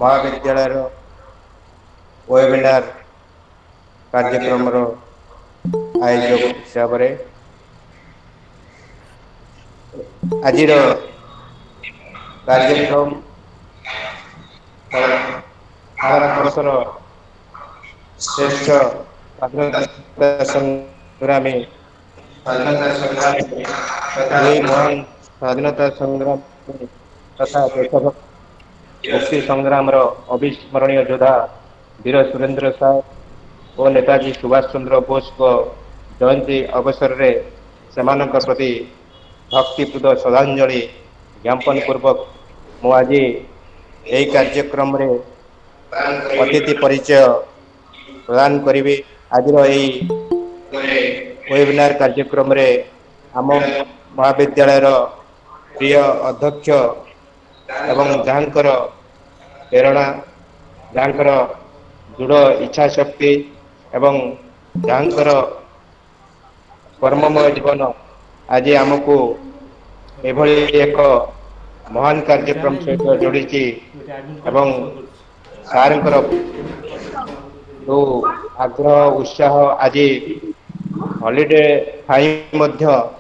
महाविद्यालय वेबिनार कार्यक्रम आयोजक हिसाब से आज कार्यक्रम भारत वर्षर श्रेष्ठ स्वाधीनता संग्रामी दुई महान स्वाधीनता संग्रामी तथा देशभक्त मुक्ति संग्राम अविस्मरणीय योद्धा वीर सुरेंद्र साय और नेताजी सुभाष चंद्र बोस को जयंती अवसर में सेमानक प्रति भक्तिपूत श्रद्धांजलि ज्ञापन पूर्वक मु आज यही कार्यक्रम रे अतिथि परिचय प्रदान करी। आज वेबिनार कार्यक्रम रे आम महाविद्यालय प्रिय अध्यक्ष एवं जहाँकर प्रेरणा जहाँकर दृढ़ इच्छा शक्ति एवं जहाँकर कर्ममय जीवन आज आमको एभली एक महान कार्यक्रम सहित जोड़ी एवं सारंकर जो आग्रह उत्साह आज हॉलिडे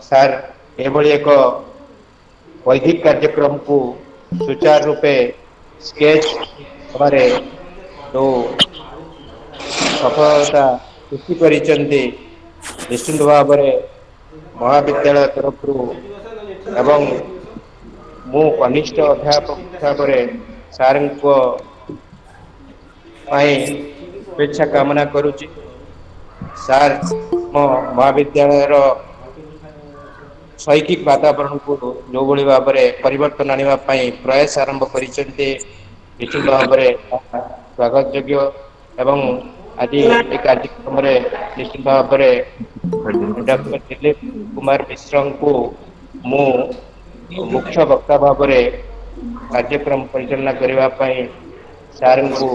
सार एभली एक वैदिक कार्यक्रम को सुचारू रूपे स्केच हमारे जो सफलता सृष्टि करिसेंती निश्चित भाव महाविद्यालय तरफ एवं मु कनिष्ठ अध्यापक हिसाब से सार शुभेच्छा कामना करुच्ची। सार महाविद्यालय शैक्षिक वातावरण को जो भाई भाव में परिवर्तन आने प्रयास आरंभ करिसेंती निश्चित भाव में स्वागत योग्य एवं आज ये कार्यक्रम निश्चित भाव में डॉक्टर दिलीप कुमार मिश्र को मु मुख्य वक्ता भाव में कार्यक्रम परिचालना करने सार को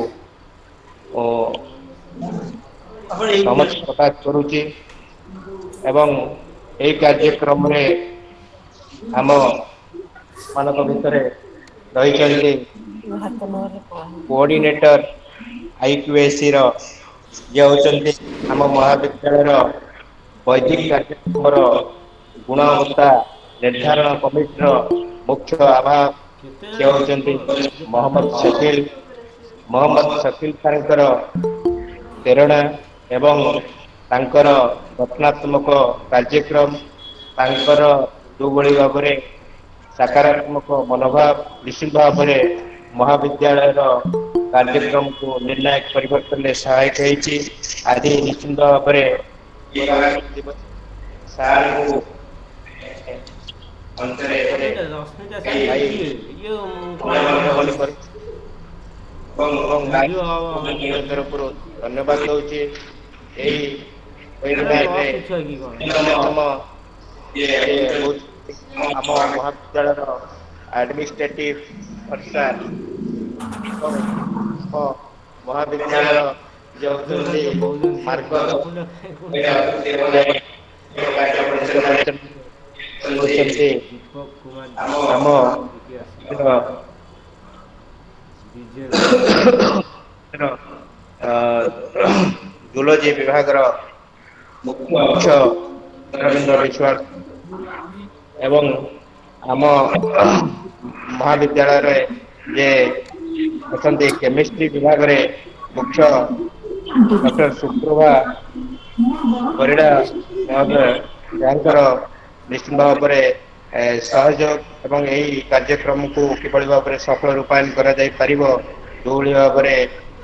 समझ प्रकाश करुच्ची एवं यही कार्यक्रम रे आम मानक भितर रही कोऑर्डिनेटर आईक्यूएसी ये होती आम महाविद्यालय वैदिक कार्यक्रम गुणवत्ता निर्धारण कमिटर मुख्य आवाहक से होती मोहम्मद शकील खानकर प्रेरणा एवं तांकर रचनात्मक कार्यक्रम तांकर जो भाई भाव में सकारात्मक मनोभाव निश्चित भाव में महाविद्यालय कार्यक्रम को निर्णायक परिवर्तन में सहायक होती। आज निश्चित भाव में सार को तरफ धन्यवाद दूचे महाविद्यालय एडमिनिस्ट्रेटिव अफिसर महाविद्यालय मार्ग जूलॉजी विभाग मुख्य रविंद्र विश्वास एवं आम महाविद्यालय जे अच्छा केमिस्ट्री विभाग रे मुख्य डॉक्टर सुप्रभा परिड़ा जहाँकर निश्चित भाव में सहयोग एवं यही कार्यक्रम को किभली भाव में सफल रूपायन करा जाय परिबो जो भाव में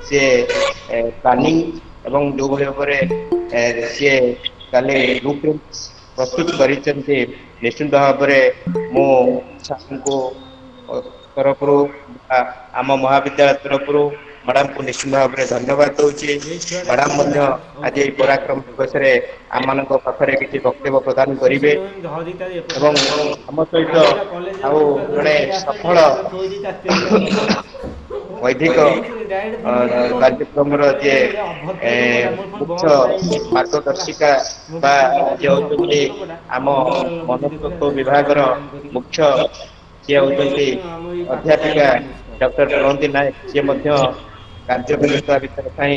सी प्लानिंग एवं जो भाव में सी काले ब्लूप्रिंट प्रस्तुत करिसेंती निश्चित भाव में मो को तरफ आम महाविद्यालय तरफ मैडम को निश्चित भाव में धन्यवाद दूची। मैडम आज पराक्रम दिवस आम पाखे किसी वक्तव्य प्रदान करेंगे एवं आम सहित जड़े सफल वैदिक कार्यक्रम जे मुख्य मार्गदर्शिका आम मनोतत्व विभाग मुख्य सी होती अध्यापिका ଡକ୍ଟର ପ୍ରଣତି ନାୟକ ସିଏ ମଧ୍ୟ କାର୍ଯ୍ୟ ବ୍ୟସ୍ତତା ଭିତରେ ଥାଇ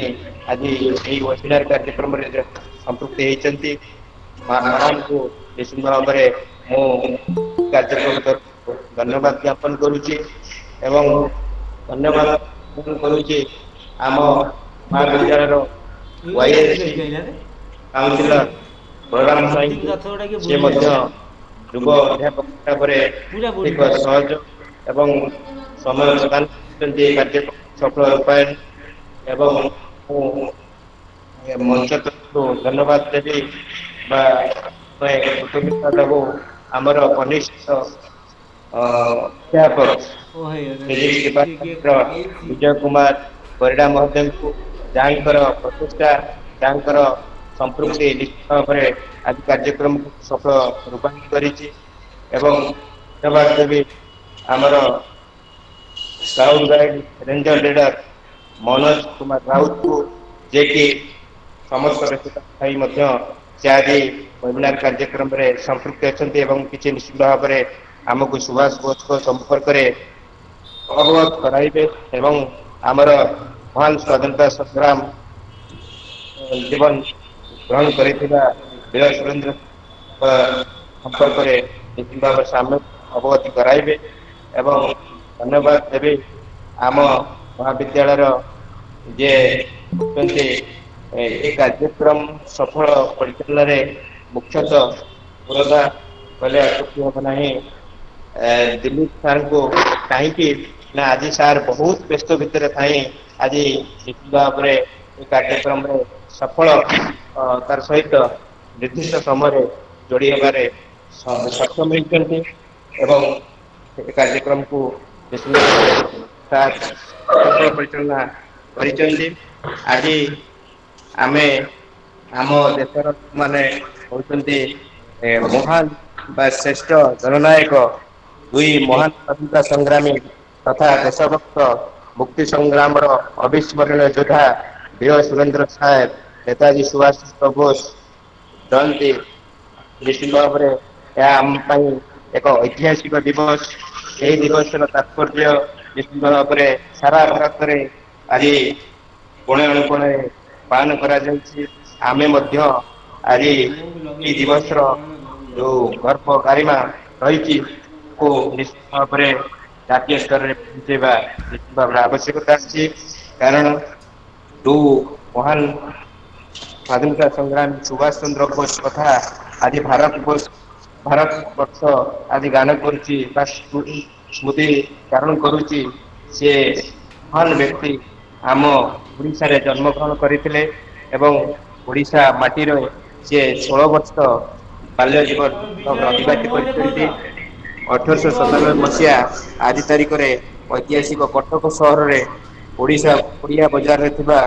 ଆଜି ଏହି ୱେବିନାର କାର୍ଯ୍ୟକ୍ରମରେ ସମ୍ପୃକ୍ତି ହେଇଛନ୍ତି। ମ୍ୟାଡାମକୁ ନିଶ୍ଚିତ ଭାବରେ ମୁଁ କାର୍ଯ୍ୟକ୍ରମ ତରଫରୁ ଧନ୍ୟବାଦ ଜ୍ଞାପନ କରୁଛି ଏବଂ ଧନ୍ୟବାଦ ଜ୍ଞାପନ କରୁଛି ଆମ ମହାବିଦ୍ୟାଳୟର ୱାଇଏସି କାଉନସିଲର ବଳରାମ ସ୍ୱାଇଁଙ୍କୁ। ସେ ମଧ୍ୟ ଯୁବ ଅଧ୍ୟାପକ ଭାବରେ ଅଧିକ ସହଜ ଏବଂ ସମୟ ପ୍ରଦାନ କରିଛନ୍ତି ଏହି କାର୍ଯ୍ୟକ୍ରମ ସଫଳ ରୂପାୟନ ଏବଂ ମୁଁ ମଞ୍ଚ ତରଫରୁ ଧନ୍ୟବାଦ ଦେବି ବା କୃତଜ୍ଞତା ଦେବୁ ଆମର କନିଷ୍ଠ ଅଧ୍ୟାପକ ଫିଜିକ୍ସ ଡିପାର୍ଟମେଣ୍ଟର ବିଜୟ କୁମାର ପରିଡ଼ା ମହୋଦୟଙ୍କୁ, ଯାହାଙ୍କର ପ୍ରଚେଷ୍ଟା ଯାହାଙ୍କର ସମ୍ପୃକ୍ତି ନିଶ୍ଚିତ ଭାବରେ ଆଜି କାର୍ଯ୍ୟକ୍ରମକୁ ସଫଳ ରୂପାୟନ କରିଛି ଏବଂ ଧନ୍ୟବାଦ ଦେବି ଆମର ସ୍କାଉଟ ଗାଇଡ ରେଞ୍ଜର ଲିଡର ମନୋଜ କୁମାର ରାଉତଙ୍କୁ, ଯିଏକି ସମସ୍ତ ବ୍ୟସ୍ତତା ଥାଇ ମଧ୍ୟ ସେ ଆଜି ୱେବିନାର କାର୍ଯ୍ୟକ୍ରମରେ ସମ୍ପୃକ୍ତି ଅଛନ୍ତି ଏବଂ କିଛି ନିଶ୍ଚିତ ଭାବରେ ଆମକୁ ସୁଭାଷ ବୋଷଙ୍କ ସମ୍ପର୍କରେ ଅବଗତ କରାଇବେ ଏବଂ ଆମର ମହାନ ସ୍ୱାଧୀନତା ସଂଗ୍ରାମ ଜୀବନ ଗ୍ରହଣ କରିଥିବା ବୀର ସୁରେନ୍ଦ୍ରଙ୍କ ସମ୍ପର୍କରେ ନିଶ୍ଚିତ ଭାବରେ ସାମ୍ୟ ଅବଗତି କରାଇବେ ଏବଂ ଧନ୍ୟବାଦ ଦେବି ଆମ ମହାବିଦ୍ୟାଳୟର ଯିଏ ଅଛନ୍ତି ଏ କାର୍ଯ୍ୟକ୍ରମ ସଫଳ ପରିଚାଳନାରେ ମୁଖ୍ୟତଃ ପୁରଧା କଲେ ଅତ୍ୟୁକ୍ତି ହେବ ନାହିଁ ଦିଲ୍ଲୀପ ସାରଙ୍କୁ। କାହିଁକି ନା ଆଜି ସାର୍ ବହୁତ ବ୍ୟସ୍ତ ଭିତରେ ଥାଇ ଆଜି ନିଶ୍ଚିତ ଭାବରେ ଏ କାର୍ଯ୍ୟକ୍ରମରେ ସଫଳ ତାର ସହିତ ନିର୍ଦ୍ଦିଷ୍ଟ ସମୟରେ ଯୋଡି ହେବାରେ ସକ୍ଷମ ହେଇଛନ୍ତି ଏବଂ ଏ କାର୍ଯ୍ୟକ୍ରମକୁ ନିଶ୍ଚିତ ଭାବରେ ସାର୍ ସଫଳ ପରିଚାଳନା କରିଛନ୍ତି। ଆଜି ଆମେ ଆମ ଦେଶର ଲୋକମାନେ ହଉଛନ୍ତି ମହାନ ବା ଶ୍ରେଷ୍ଠ ଜନନାୟକ ଦୁଇ ମହାନ ସ୍ୱାଧୀନତା ସଂଗ୍ରାମୀ ତଥା ଦେଶଭକ୍ତ ମୁକ୍ତି ସଂଗ୍ରାମର ଅବିସ୍ମରଣୀୟ ଯୋଦ୍ଧା ବୀର ସୁରେନ୍ଦ୍ର ସାହେବ ନେତାଜୀ ସୁଭାଷ ଚନ୍ଦ୍ର ବୋଷ ଜୟନ୍ତୀ। ନିଶ୍ଚିତ ଭାବରେ ଏହା ଆମ ପାଇଁ ଏକ ଐତିହାସିକ ଦିବସ। ଏହି ଦିବସର ତାତ୍ପର୍ଯ୍ୟ ନିଶ୍ଚିତ ଭାବରେ ସାରା ଭାରତରେ ଆଜି କୋଣେ ଅନୁକୋଣରେ ପାଳନ କରାଯାଉଛି। ଆମେ ମଧ୍ୟ ଆଜି ଏହି ଦିବସର ଯୋଉ ଗର୍ବ ଗାରିମା ରହିଛି କୁ ନିଶ୍ଚିତ ଭାବରେ ଜାତୀୟ ସ୍ତରରେ ପହଞ୍ଚେଇବା ନିଶ୍ଚିତ ଭାବରେ ଆବଶ୍ୟକତା ଅଛି। କାରଣ ଯୋଉ ମହାନ ସ୍ୱାଧୀନତା ସଂଗ୍ରାମୀ ସୁଭାଷ ଚନ୍ଦ୍ର ବୋଷ କଥା ଆଜି ଭାରତ ବର୍ଷ ଆଜି ଗାନ କରୁଛି ବା ସ୍ମୃତି ଚାରଣ କରୁଛି। ସିଏ ମହାନ ବ୍ୟକ୍ତି ଆମ ଓଡିଶାରେ ଜନ୍ମ ଗ୍ରହଣ କରିଥିଲେ ଏବଂ ଓଡିଶା ମାଟିରେ ସିଏ 16 ବର୍ଷ ବାଲ୍ୟ ଜୀବନ ଅତିବାହିତ କରିଛନ୍ତି। 1897 ଆଜି ତାରିଖରେ ଐତିହାସିକ କଟକ ସହରରେ ଓଡିଆ ବଜାରରେ ଥିବା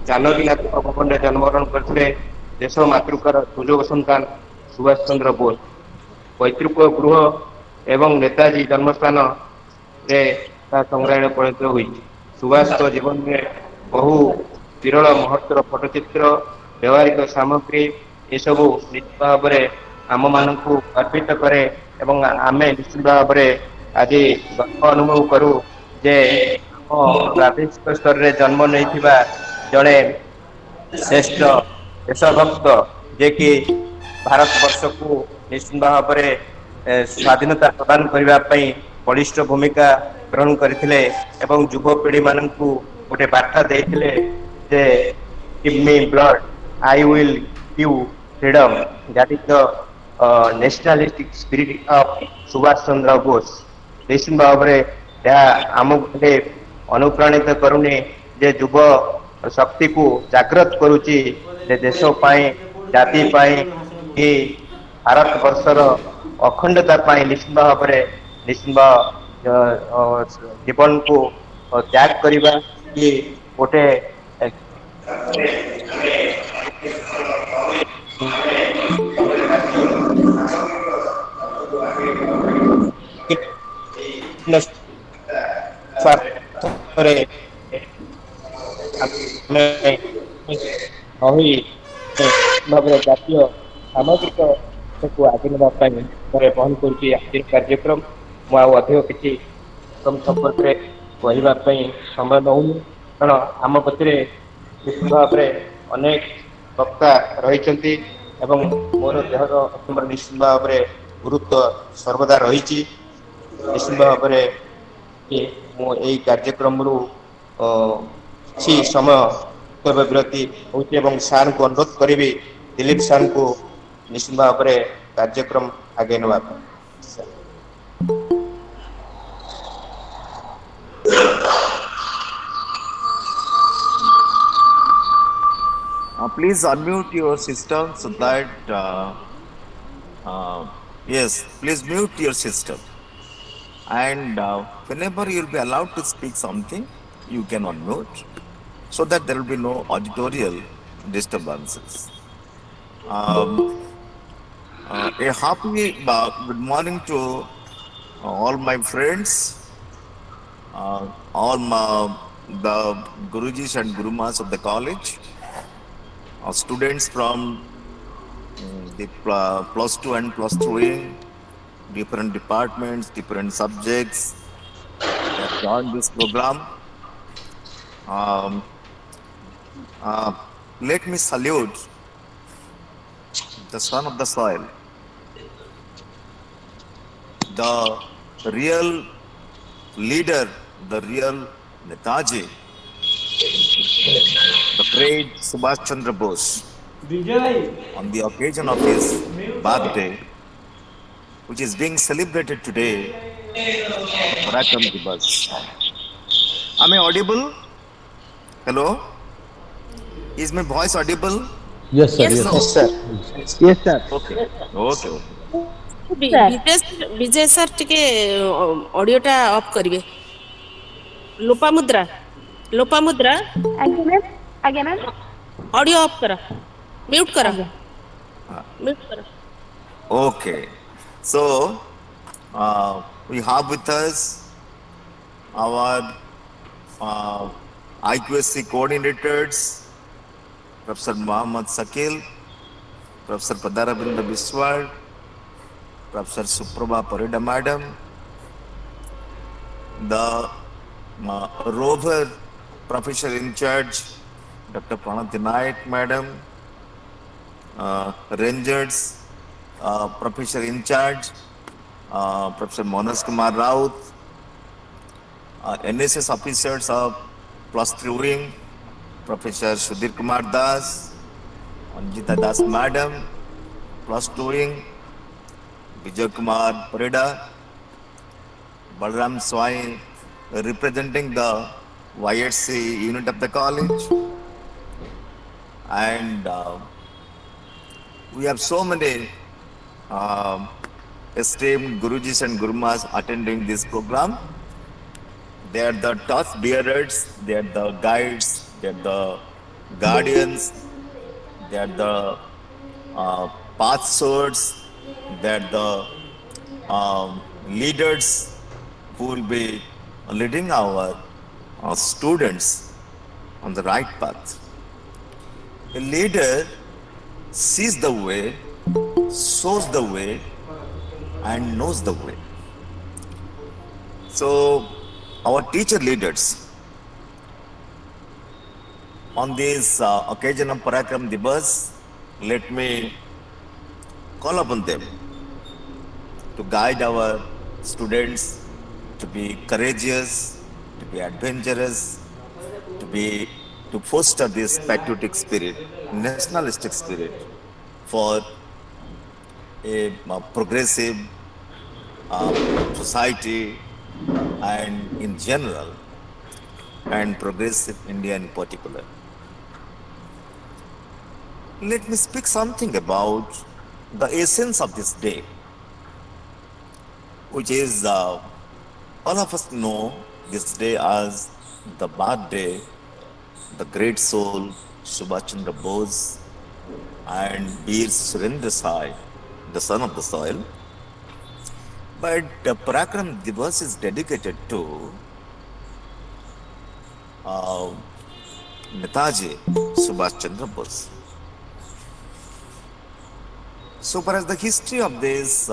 ଜାନକୀନାଥ ଭବନରେ ଜନ୍ମଗ୍ରହଣ କରିଥିଲେ। ଦେଶ ମାତୃକାର ସୁଯୋଗ ସନ୍ତାନ ସୁଭାଷ ଚନ୍ଦ୍ର ବୋଷ ପୈତୃକ ଗୃହ ଏବଂ ନେତାଜୀ ଜନ୍ମସ୍ଥାନରେ ତା ସଂଗ୍ରହାଳୟ ପରିଣତ ହୋଇଛି। ସୁଭାଷଙ୍କ ଜୀବନରେ ବହୁ ବିରଳ ମହତ୍ତର ଫଟଚିତ୍ର ବ୍ୟବହାରିକ ସାମଗ୍ରୀ ଏସବୁ ନିଶ୍ଚିତ ଭାବରେ ଆମ ମାନଙ୍କୁ ଗର୍ବିତ କରେ ଏବଂ ଆମେ ନିଶ୍ଚିତ ଭାବରେ ଆଜି ଗର୍ବ ଅନୁଭବ କରୁ ଯେ ଆମ ପ୍ରାଦେଶିକ ସ୍ତରରେ ଜନ୍ମ ନେଇଥିବା ଜଣେ ଶ୍ରେଷ୍ଠ ଦେଶଭକ୍ତ ଯିଏ କି ଭାରତ ବର୍ଷକୁ ନିଶ୍ଚିତ ଭାବରେ ସ୍ଵାଧୀନତା ପ୍ରଦାନ କରିବା ପାଇଁ ବଳିଷ୍ଠ ଭୂମିକା ଗ୍ରହଣ କରିଥିଲେ ଏବଂ ଯୁବପିଢି ମାନଙ୍କୁ ଗୋଟେ ବାର୍ତ୍ତା ଦେଇଥିଲେ ଯେ give me blood, I will give you freedom. That is the nationalistic spirit of Subhash Chandra Bose. ନିଶ୍ଚିତ ଭାବରେ ଏହା ଆମକୁ ଗୋଟେ ଅନୁପ୍ରାଣିତ କରୁନି ଯେ ଯୁବ ଶକ୍ତିକୁ ଜାଗ୍ରତ କରୁଛି ଯେ ଦେଶ ପାଇଁ ଜାତି ପାଇଁ କି ଭାରତ ବର୍ଷର ଅଖଣ୍ଡତା ପାଇଁ ନିଶ୍ଚିତ ଭାବରେ ନିଶ୍ଚିତ ଜୀବନକୁ ତ୍ୟାଗ କରିବା କି ଗୋଟେ ସ୍ୱାର୍ଥରେ ଆମେ ରହି ଭାବରେ ଜାତୀୟ ସାମାଜିକକୁ ଆଗେଇ ନେବା ପାଇଁ ବହନ କରୁଛି ଆଜିର କାର୍ଯ୍ୟକ୍ରମ। ମୁଁ ଆଉ ଅଧିକ କିଛି ସମ୍ପର୍କରେ କହିବା ପାଇଁ ସମୟ ନଉନି, କାରଣ ଆମ କତିରେ ନିଶ୍ଚିତ ଭାବରେ ଅନେକ ବକ୍ତା ରହିଛନ୍ତି ଏବଂ ମୋର ଦେହର ନିଶ୍ଚିତ ଭାବରେ ଗୁରୁତ୍ୱ ସର୍ବଦା ରହିଛି। ନିଶ୍ଚିତ ଭାବରେ କି ମୁଁ ଏଇ କାର୍ଯ୍ୟକ୍ରମରୁ କିଛି ସମୟ କର୍ତ୍ତବ୍ୟ ବିରତି ହଉଛି ଏବଂ ସାରଙ୍କୁ ଅନୁରୋଧ କରିବି ଦିଲ୍ଲୀପ ସାରଙ୍କୁ ନିଶ୍ଚିତ ଭାବରେ କାର୍ଯ୍ୟକ୍ରମ ଆଗେଇ ନେବା ପାଇଁ। Please unmute your system so that, uh, yes, please mute your system. And whenever you'll be allowed to speak something, you can unmute so that there will be no auditorial disturbances. Um, a happy good morning to all my friends, all the Gurujis and Gurumas of the college, students from the plus two and plus three, different departments, different subjects that join this program. Um, uh, Let me salute the son of the soil, the real leader, the real Netaji, the great Subhash Chandra Bose, on the occasion of his birthday, which is being celebrated today, the Parakarma Divas. Am I audible? Hello? Is my voice audible? Yes, sir. Yes, Yes, sir. Yes, sir. sir. Yes, sir. Okay. Okay. Okay. Bijay sir ଟିକେ audio ଟା of କରିବେ। ଲୋପାମୁଦ୍ରା ଲୋପାମୁଦ୍ରା ଆଜ୍ଞା ma'am ଆଜ୍ଞା ma'am audio of କର, mute କର, ଆଜ୍ଞା mute କର। Okay. So, we have with us our IQSC coordinators, Professor Muhammad Sakil, Professor Padaravinda Biswal, Professor Suprabha Parida Madam, the rover professor in charge, Dr. Pranati Naik Madam, Rangers professor in charge, Professor Monas Kumar Raut, NSS officers of plus 3 wing, Professor Sudhir Kumar Das, Anjita Das Madam, plus 2 wing, Vijay Kumar Parida, Balram Swai, representing the YSC unit of the college, and we have so many esteemed Gurujis and Gurumas attending this program. They are the torch bearers, they are the guides, they are the guardians, they are the path swords, they are the leaders who will be leading our students on the right path. A leader sees the way, shows the way, and knows the way. So, our teacher leaders, on this occasion of Parakarma Divas, let me call upon them to guide our students to be courageous, to be adventurous, to foster this patriotic spirit, nationalistic spirit for a progressive society and in general, and progressive India in particular. Let me speak something about the essence of this day, which is all of us know this day as the birthday, the great soul Subhash Chandra Bose and Veer Surendra Sai, the son of the soil. But Parakram Divas is dedicated to Netaji Subhash Chandra Bose. So far as the history of this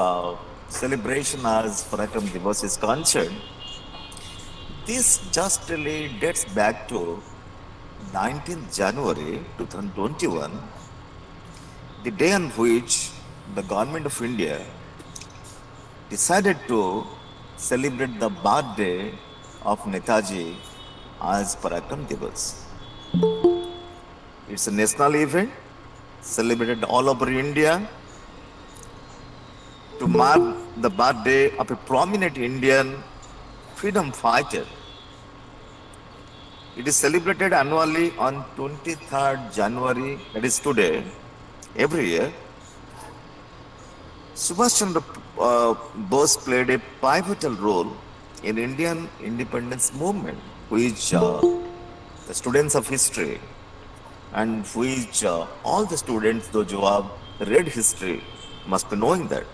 celebration as Parakram Divas is concerned, This just really dates back to 19th January 2021, the day on which the government of India decided to celebrate the birthday of Netaji as Parakarma Divas. It's a national event celebrated all over India to mark the birthday of a prominent Indian freedom fighter. It is celebrated annually on 23rd January, that is today, every year. Subhash Chandra Bose played a pivotal role in Indian independence movement, which the students of history and which all the students, those who have read history, must be knowing that.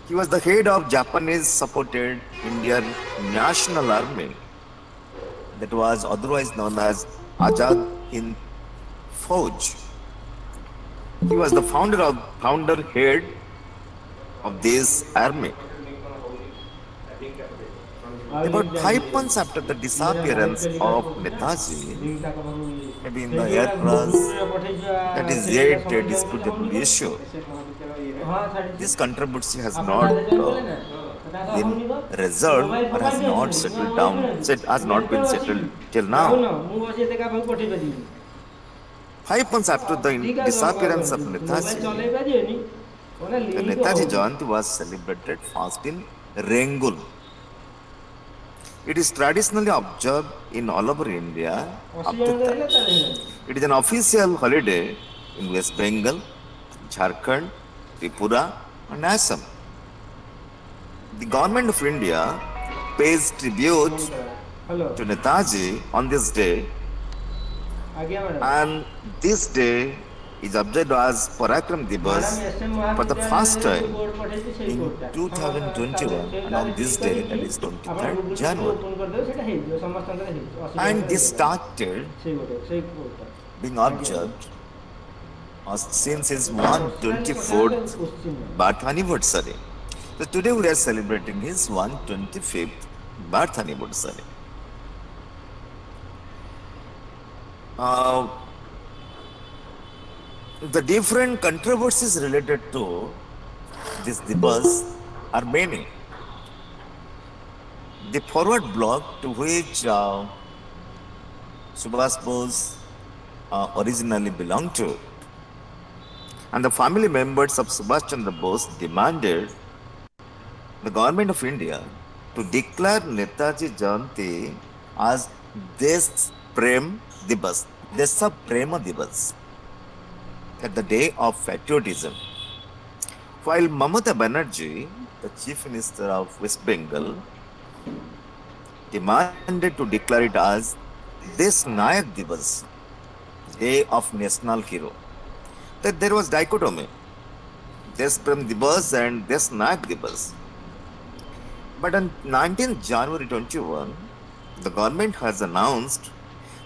He was the head of Japanese supported Indian National Army that was otherwise known as Azad Hind Fauj. He was the founder head of this army. About 5 months after the disappearance of Netaji, maybe in the aircraft, that is yet a disputable issue. This controversy has not been resolved or has not settled down, has not been settled till now. 5 months after the disappearance of Netaji, the Netaji Jayanti was celebrated first in Rengul. It is traditionally observed in all over India up to that. It is an official holiday in West Bengal, Jharkhand, Tripura, and Assam. The government of India pays tribute to Netaji on this day, and this day is observed as Parakarma Divas for the first time in 2021, and on this day, that is 23rd January. And this started being observed since his 124th birth anniversary. So today we are celebrating his 125th birth anniversary. The different controversies related to this Divas are many. The forward bloc to which Subhash Bose originally belonged to, and the family members of Subhash Chandra Bose demanded the government of India to declare Netaji Jayanti as Desh Prem Divas, Desha Prema Divas, at the day of patriotism. While Mamata Banerjee, the Chief Minister of West Bengal, demanded to declare it as Desh Nayak Divas, Day of National Hero. That there was dichotomy, Desh Prem Divas and Desh Nayak Divas. But on 19th January 21, the government has announced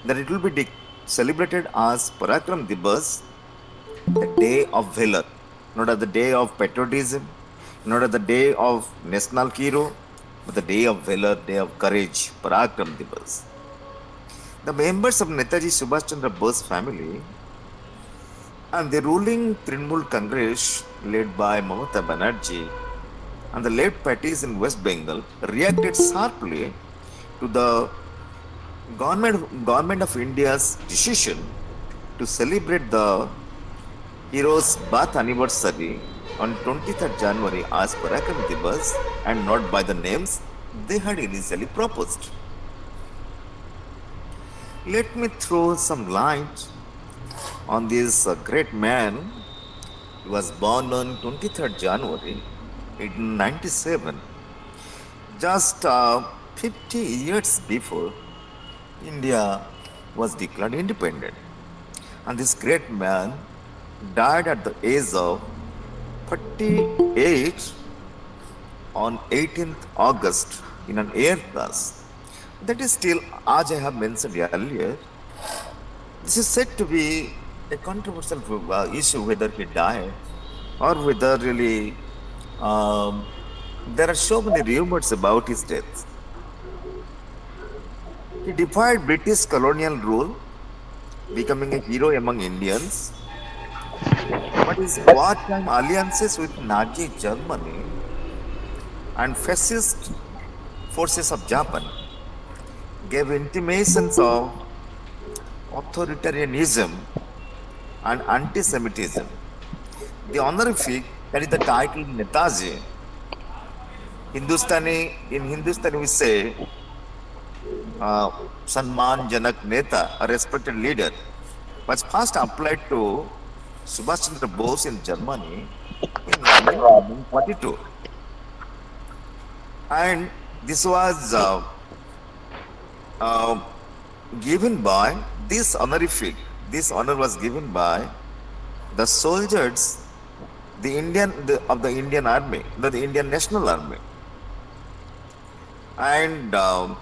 that it will be celebrated as Parakarma Divas, the day of valor, not as the day of patriotism, not as the day of national hero, but the day of valor, day of courage, Parakarma Divas. The members of Netaji Subhash Chandra Bose family and the ruling Trinamool Congress led by Mamata Banerjee and the left parties in West Bengal reacted sharply to the government of India's decision to celebrate the hero's birth anniversary on 23rd January as Parakarma Divas and not by the names they had initially proposed. Let me throw some light on this great man. He was born on 23rd January 1897, just 50 years before India was declared independent. And this great man died at the age of 48 on 18th August in an air crash. That is still, as I have mentioned earlier, this is said to be a controversial issue whether he died or whether really there are so many rumors about his death. He defied British colonial rule, becoming a hero among Indians. But his wartime alliances with Nazi Germany and fascist forces of Japan gave intimations of authoritarianism and anti-Semitism. The honorific carried the title Netaji. In Hindustani we say uh, Sanman Janak Neta, a respected leader, was first applied to Subhash Chandra Bose in Germany in early 1942. And this was uh, given by this honor was given by the soldiers, of the Indian Army, the Indian National Army. And the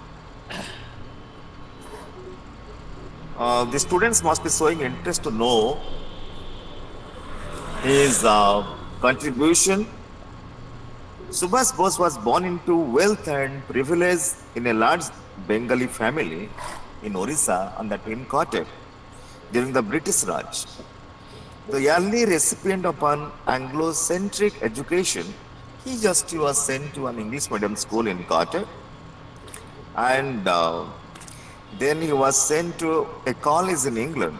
students must be showing interest to know his contribution. Subhash Bose was born into wealth and privilege in a large Bengali family in Orissa on the Tin Quartet during the British Raj. The early recipient of an Anglo-centric education, he was sent to an English medium school in Quartet, and then he was sent to a college in England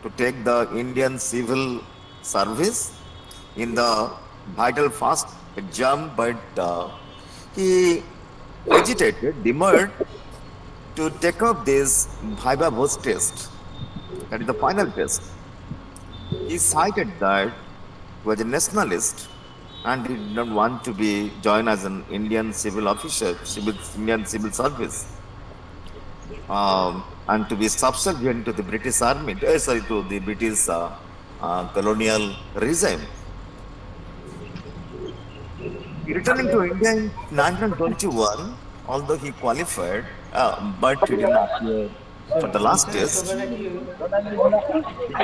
to take the Indian civil service in the vital first exam, but he demurred to take up this Viva Voce test, that is the final test. He cited that he was a nationalist and he did not want to be joined as an Indian civil officer, Indian civil service, and to be subservient to the British army, to the British colonial regime. Returning to India in 1921, although he qualified, but he did not appear for the last test, he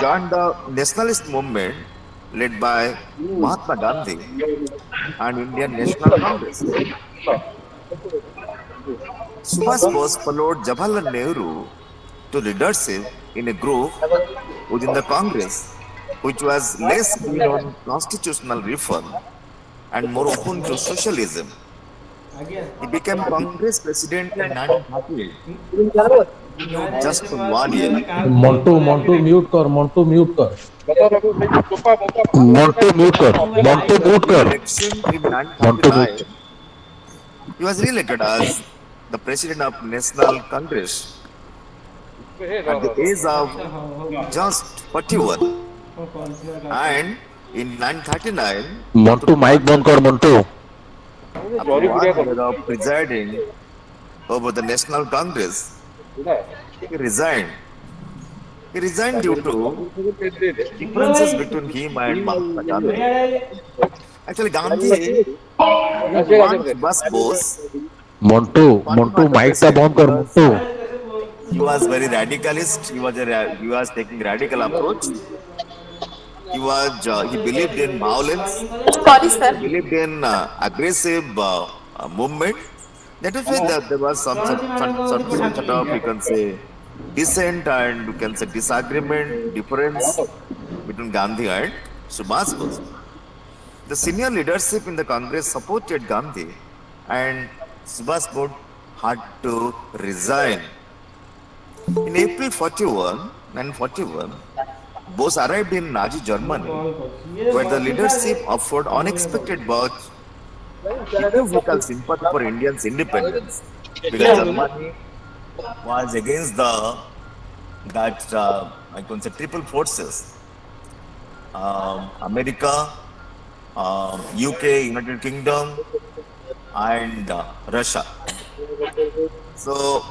joined the nationalist movement led by Mahatma Gandhi and Indian National Congress. Subhash Bose followed Jawaharlal Nehru to leadership in a group within the Congress, which was less keen on constitutional reform and more open to socialism. He became Congress president in 1938, just for 1 year. Montu Montu mute कर Montu mute कर Montu mute कर Montu mute कर Election in Montu mute 1939, he was re-elected as the president of National Congress at the age of just 41. And in 1939, Montu mic बंद कर Montu after 1 year of presiding over the National Congress, he resigned. He resigned due to differences between him and Mahatma Gandhi. Actually, Gandhi want Subhash Bose. Montu Montu mike टा बंद कर Montu He was very radicalist. He was taking radical approach. He believed in violence. Sorry, sir. He believed in aggressive movement. That is why there was some sort of, you can say, dissent and you can say disagreement, difference between Gandhi and Subhash Bose. The senior leadership in the Congress supported Gandhi, and Subhash Bose had to resign. In April 1941, Bose arrived in Nazi Germany, where the leadership offered unexpected but unequivocal sympathy for Indians' independence, because Germany was against I can say triple forces, America, UK, United Kingdom, and Russia. So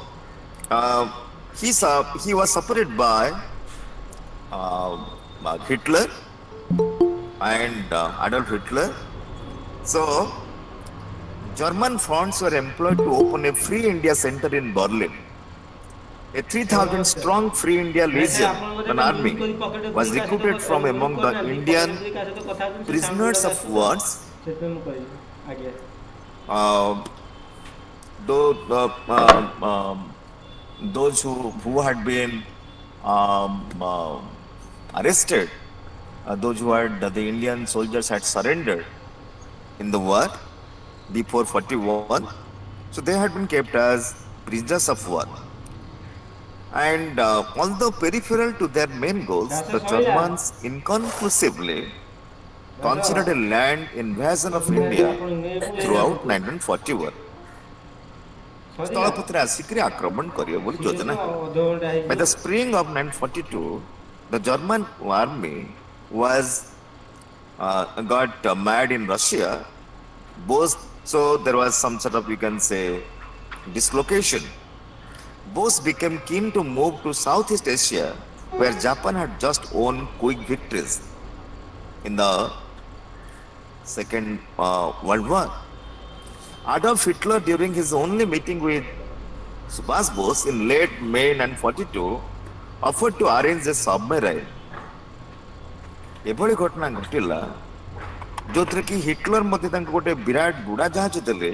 he was supported by Hitler and Adolf Hitler. So German funds were employed to open a Free India Center in Berlin. A 3,000 strong Free India Legion, an army, was recruited from among the Indian prisoners of war. those who had been arrested, those who had the Indian soldiers had surrendered in the war before 41. So they had been kept as prisoners of war. And although peripheral to their main goals, the Germans inconclusively considered a land invasion of India throughout 1941. ସ୍ଥଳପଥରେ ଆସିକରି ଆକ୍ରମଣ କରିବେ ବୋଲି ଯୋଜନା ହେଲା। By the spring of 1942, the German army was got mad in Russia. Both, so there was some sort of, you can say, dislocation. Both became keen to move to Southeast Asia, where Japan had just won quick victories in the Second World War. Adolf Hitler, during his only meeting with Subhash Bose in late May 1942, offered to arrange a submarine. ଏଭଳି ଘଟଣା ଘଟିଲା ଯୋଉଥିରେ କି Hitler ମଧ୍ୟ ତାଙ୍କୁ ଗୋଟେ ବିରାଟ ବୁଡ଼ା ଜାହାଜ ଦେଲେ,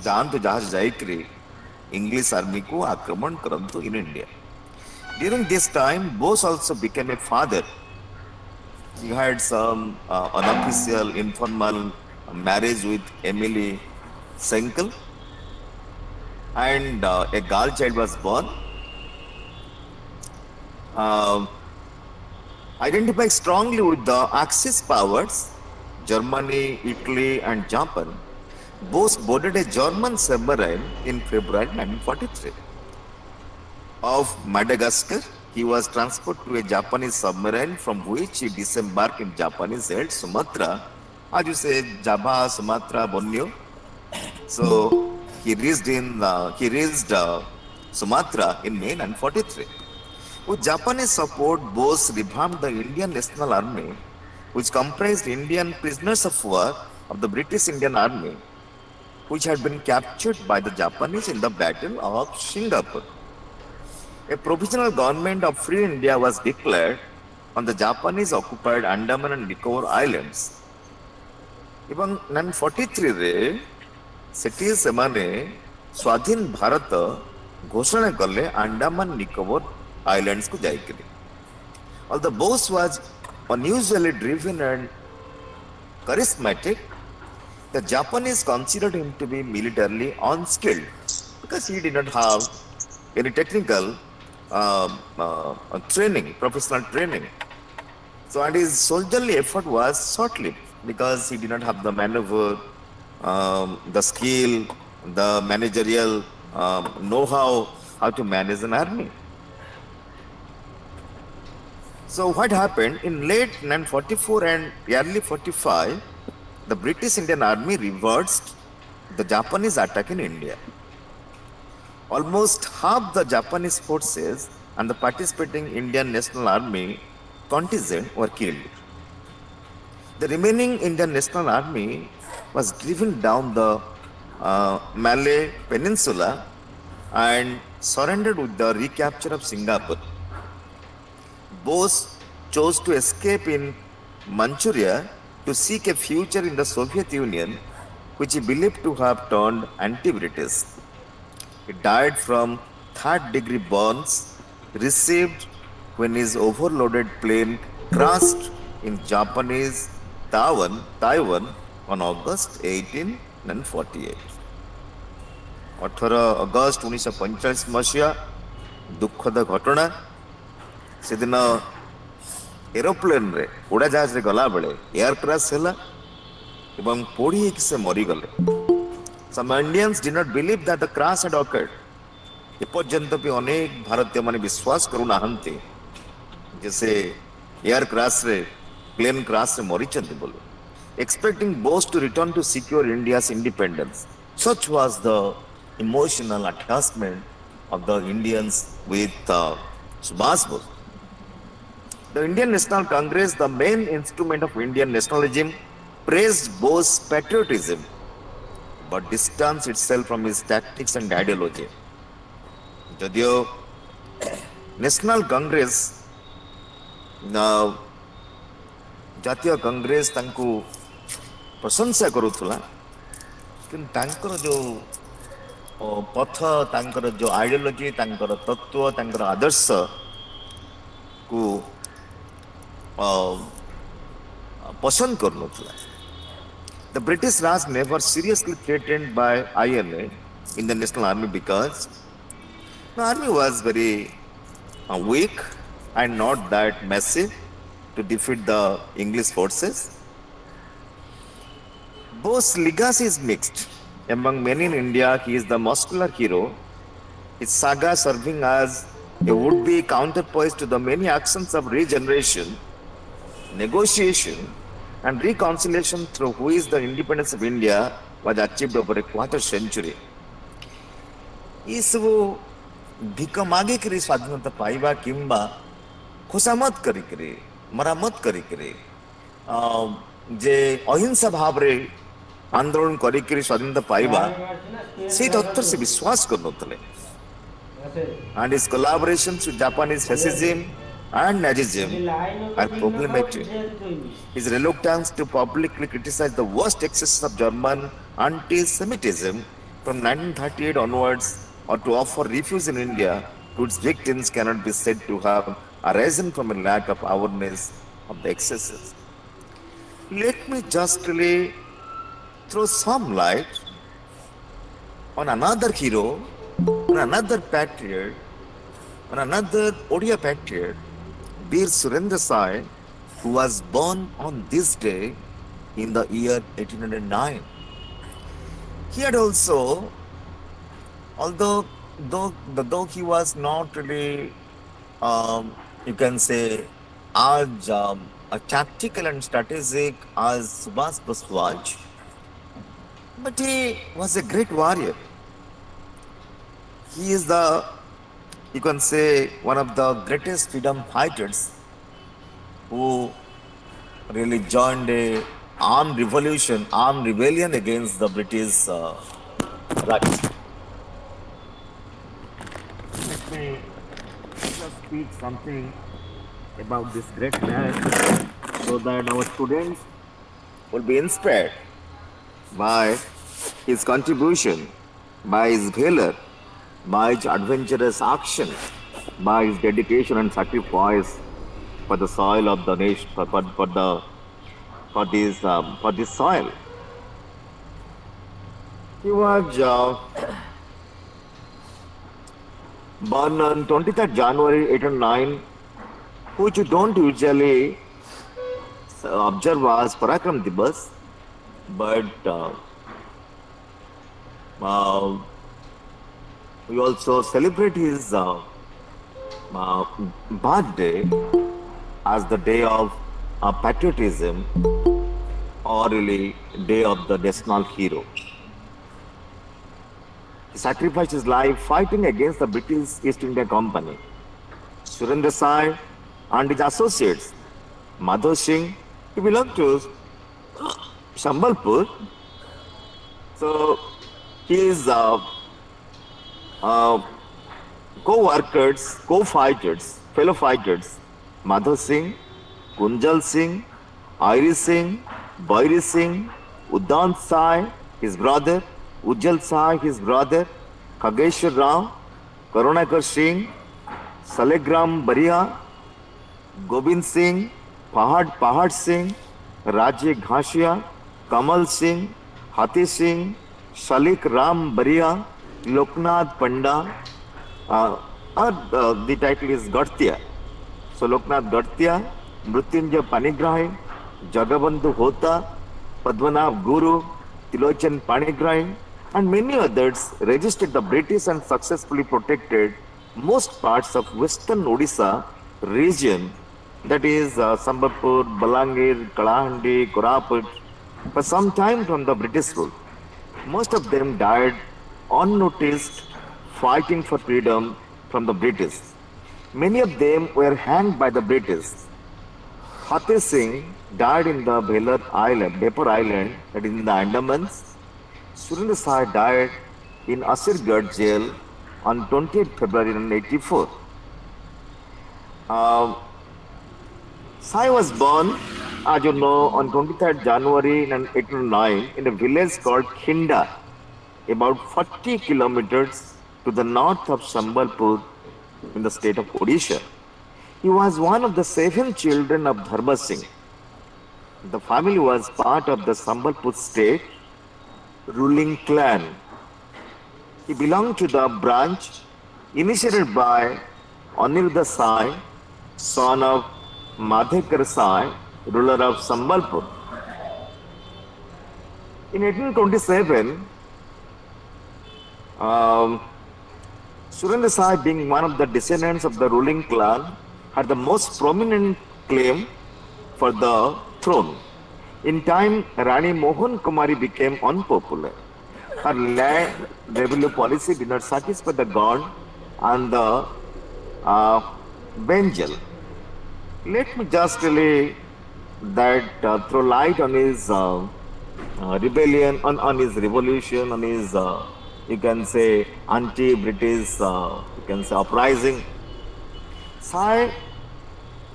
ଯାଆନ୍ତୁ ଜାହାଜ ଯାଇକରି ଇଂଲିଶ ଆର୍ମିକୁ ଆକ୍ରମଣ କରନ୍ତୁ in India. During this time, Bose also became a father. He had some unofficial, informal marriage with Emily Senkel, and a girl child was born. Identified strongly with the Axis powers, Germany, Italy, and Japan, Bose boarded a German submarine in February 1943. Of Madagascar, he was transported to a Japanese submarine from which he disembarked in Japanese-held Sumatra. As you say, Java, Sumatra, Borneo. So he reached Sumatra in May 1943. With Japanese support, Bose revamped the Indian National Army, which comprised Indian prisoners of war of the British Indian Army, which had been captured by the Japanese in the Battle of Singapore. A provisional government of Free India was declared on the Japanese-occupied Andaman and Nicobar Islands. ଏବଂ 1943ରେ ସେଠି ସେମାନେ ସ୍ୱାଧୀନ ଭାରତ ଘୋଷଣା କଲେ ଆଣ୍ଡାମାନ ନିକୋବର ଆଇଲ୍ୟାଣ୍ଡସକୁ ଯାଇକରି। Although Bose was unusually driven and charismatic, the Japanese considered him to be militarily unskilled because he did not have any technical training, professional training. So, and his soldierly effort was short-lived because he did not have the maneuver, the skill, the managerial know-how, how to manage an army. So what happened in late 1944 and early 45, the British Indian Army reversed the Japanese attack in India. Almost half the Japanese forces and the participating Indian National Army contingent were killed. The remaining Indian National Army was driven down the Malay Peninsula and surrendered with the recapture of Singapore. Bose chose to escape in Manchuria to seek a future in the Soviet Union, which he believed to have turned anti-British. He died from third-degree burns received when his overloaded plane crashed in Japanese Taiwan on August 18, 1948. 18 August 1945 ମସିହା ଦୁଃଖଦ ଘଟଣା। ସେଦିନ ଏରୋପ୍ଲେନ୍ରେ ଉଡ଼ାଜାହାଜରେ ଗଲାବେଳେ air crash ହେଲା ଏବଂ ପୋଡ଼ି ହେଇକି ସେ ମରିଗଲେ। Some Indians did not believe that the crash had occurred. ଏପର୍ଯ୍ୟନ୍ତ ବି ଅନେକ ଭାରତୀୟମାନେ ବିଶ୍ୱାସ କରୁନାହାନ୍ତି ଯେ ସେ ଏୟାର କ୍ରାସ୍ରେ ପ୍ଲେନ୍ କ୍ରାସ୍ରେ ମରିଛନ୍ତି ବୋଲି। Expecting Bose to return to secure India's independence. Such was the emotional attachment of the Indians with Subhash Bose. The Indian National Congress, the main instrument of Indian nationalism, praised Bose's patriotism but distanced itself from his tactics and ideology. ଯଦିଓ national Congress ଜାତୀୟ କଂଗ୍ରେସ ତାଙ୍କୁ ପ୍ରଶଂସା କରୁଥିଲା, କିନ୍ତୁ ତାଙ୍କର ଯେଉଁ ପଥ ତାଙ୍କର ଯୋଉ ଆଇଡିଓଲୋଜି ତାଙ୍କର ତତ୍ତ୍ୱ ତାଙ୍କର ଆଦର୍ଶକୁ ପସନ୍ଦ କରୁନଥିଲା। The British Raj never seriously threatened by INA in the National Army because the army was very weak and not that massive to defeat the English forces. Both's legacy is mixed. Among many in India, he is the muscular hero, his saga serving as a would-be counterpoise to the many actions of regeneration, negotiation, and reconciliation through which the independence of India was achieved over a quarter century. ଏସବୁ ଭିକ ମାଗିକିରି ସ୍ୱାଧୀନତା ପାଇବା କିମ୍ବା ଖୋସାମତ କରିକିରି ମରାମତ କରିକିରି ଯେ ଅହିଂସା ଭାବରେ ଆନ୍ଦୋଳନ କରିକିରି ସ୍ୱାଧୀନତା ପାଇବା ସେଇ ତତ୍ତ୍ୱରେ ସେ ବିଶ୍ୱାସ କରୁନଥିଲେ। And his collaborations with Japanese fascism and Nazism are problematic. His reluctance to publicly criticize the worst excesses of German anti-Semitism from 1938 onwards or to offer refuge in India to its victims cannot be said to have arisen from a lack of awareness of the excesses. Let me just really throw some light on another hero, on another patriot, on another Odia patriot, Bir Surendra Sai, who was born on this day in the year 1809. He had also, though he was not really, you can say, as a tactical and strategic as Subhas Bose, but he was a great warrior. He is the, you can say, one of the greatest freedom fighters who really joined a armed rebellion against the British right. Let me just speak something about this great man so that our students will be inspired by his contribution, by his valor, by his adventurous action, by his dedication and sacrifice for the soil of the nation, for this soil. He was born on 23rd January 1809, which you don't usually observe as Parakarma Divas, but we also celebrate his birthday as the day of patriotism or really day of the national hero. He sacrificed his life fighting against the British East India Company. Surendra Sai and his associates, Madhav Singh, he belonged to Sambalpur. So his co-workers, co-fighters, fellow fighters, Madhav Singh, Kunjal Singh, Iris Singh, Bairi Singh, Udan Sai, his brother, Ujjal Sai, his brother, Khageshwar Rao, Karunakar Singh, Salegram Baria, Gobind Singh, Pahad Singh, Raje Ghashia, Kamal Singh, Hati Singh, Shalik Ram Baria, Loknath Panda, the title is Gartia. So Loknath Gartia, Mrutyunjay Panigrahi, Jagabandhu Hota, Padmanabh Guru, Tilochan Panigrahi, and many others resisted the British and successfully protected most parts of western Odisha region, that is Sambalpur, Balangir, Kalahandi, Koraput, for some time from the British rule. Most of them died unnoticed fighting for freedom from the British. Many of them were hanged by the British. Hate Singh died in the Vapor Island, that is in the Andamans. Surendra Sai died in Asirgarh jail on 28th February 1984. Sai was born, as you know, on 23rd January 1809 in a village called Khinda about 40 kilometers to the north of Sambalpur in the state of Odisha. He was one of the seven children of Dharma Singh. The family was part of the Sambalpur state ruling clan. He belonged to the branch initiated by Aniruddha Sai, son of Madhekar Sai, ruler of Sambalpur. In 1827, um, Surendra Sai, being one of the descendants of the ruling clan, had the most prominent claim for the throne. In time, Rani Mohan Kumari became unpopular. Her land revenue policy did not satisfy the god and the uh, Bengal. Let me just really that throw light on his rebellion, on his revolution, on his you can say anti-British, you can say uprising. Sai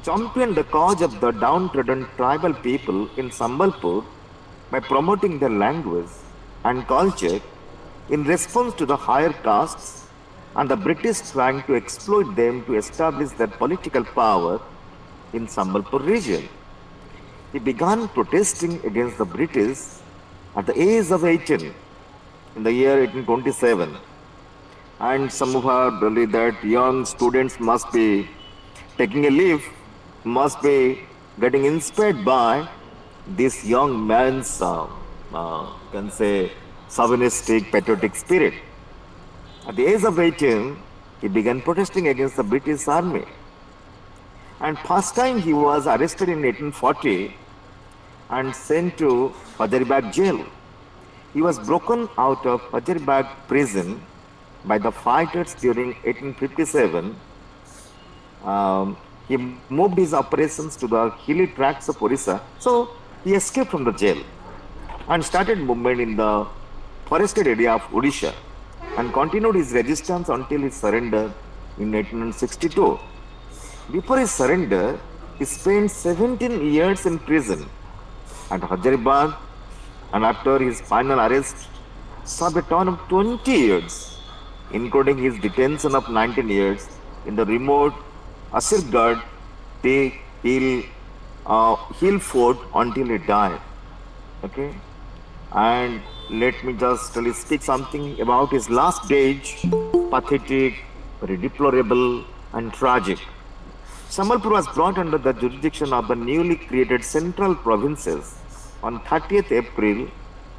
championed the cause of the downtrodden tribal people in Sambalpur by promoting their language and culture in response to the higher castes and the British trying to exploit them to establish their political power in Sambalpur region. He began protesting against the British at the age of 18 in the year 1827. And some of our believe that young students must be taking a leave, must be getting inspired by this young man's, can say, chauvinistic, patriotic spirit. At the age of 18, he began protesting against the British army. And first time he was arrested in 1840 and sent to Hazaribagh jail. He was broken out of Hazaribagh prison by the fighters during 1857. He moved his operations to the hilly tracts of Orissa, so he escaped from the jail and started movement in the forested area of Odisha and continued his resistance until his surrender in 1862. Before his surrender, he spent 17 years in prison at Hazaribagh, and after his final arrest, served a term of 20 years, including his detention of 19 years in the remote Asirgarh Hill, Hill Fort until he died. Okay, and let me just really speak something about his last days, pathetic, very deplorable, and tragic. Sambalpur was brought under the jurisdiction of the newly created central provinces on 30th April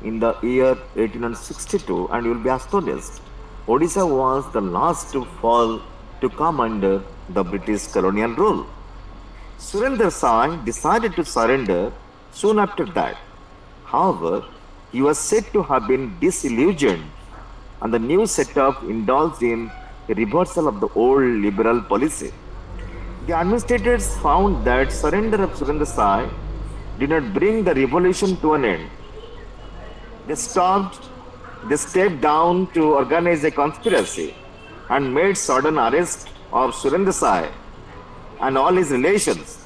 in the year 1862, and you will be astonished. Odisha was the last to fall to come under the British colonial rule. Surendra Sai decided to surrender soon after that. However, he was said to have been disillusioned, and the new setup indulged in a reversal of the old liberal policy. The administrators found that surrender of Surendra Sai did not bring the revolution to an end. They stopped, they stepped down to organize a conspiracy and made sudden arrest of Surendra Sai and all his relations,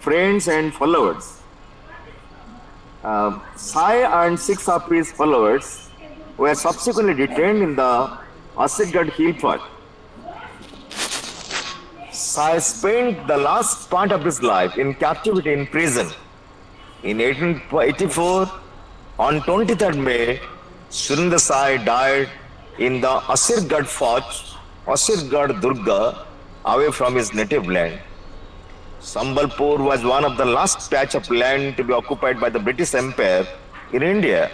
friends and followers. Sai and six of his followers were subsequently detained in the Asirgarh Hill Fort. Sai spent the last part of his life in captivity in prison. In 1884, on 23rd May, Surendra Sai died in the Asirgarh Fort, Asirgarh Durga, away from his native land. Sambalpur was one of the last patch of land to be occupied by the British Empire in India,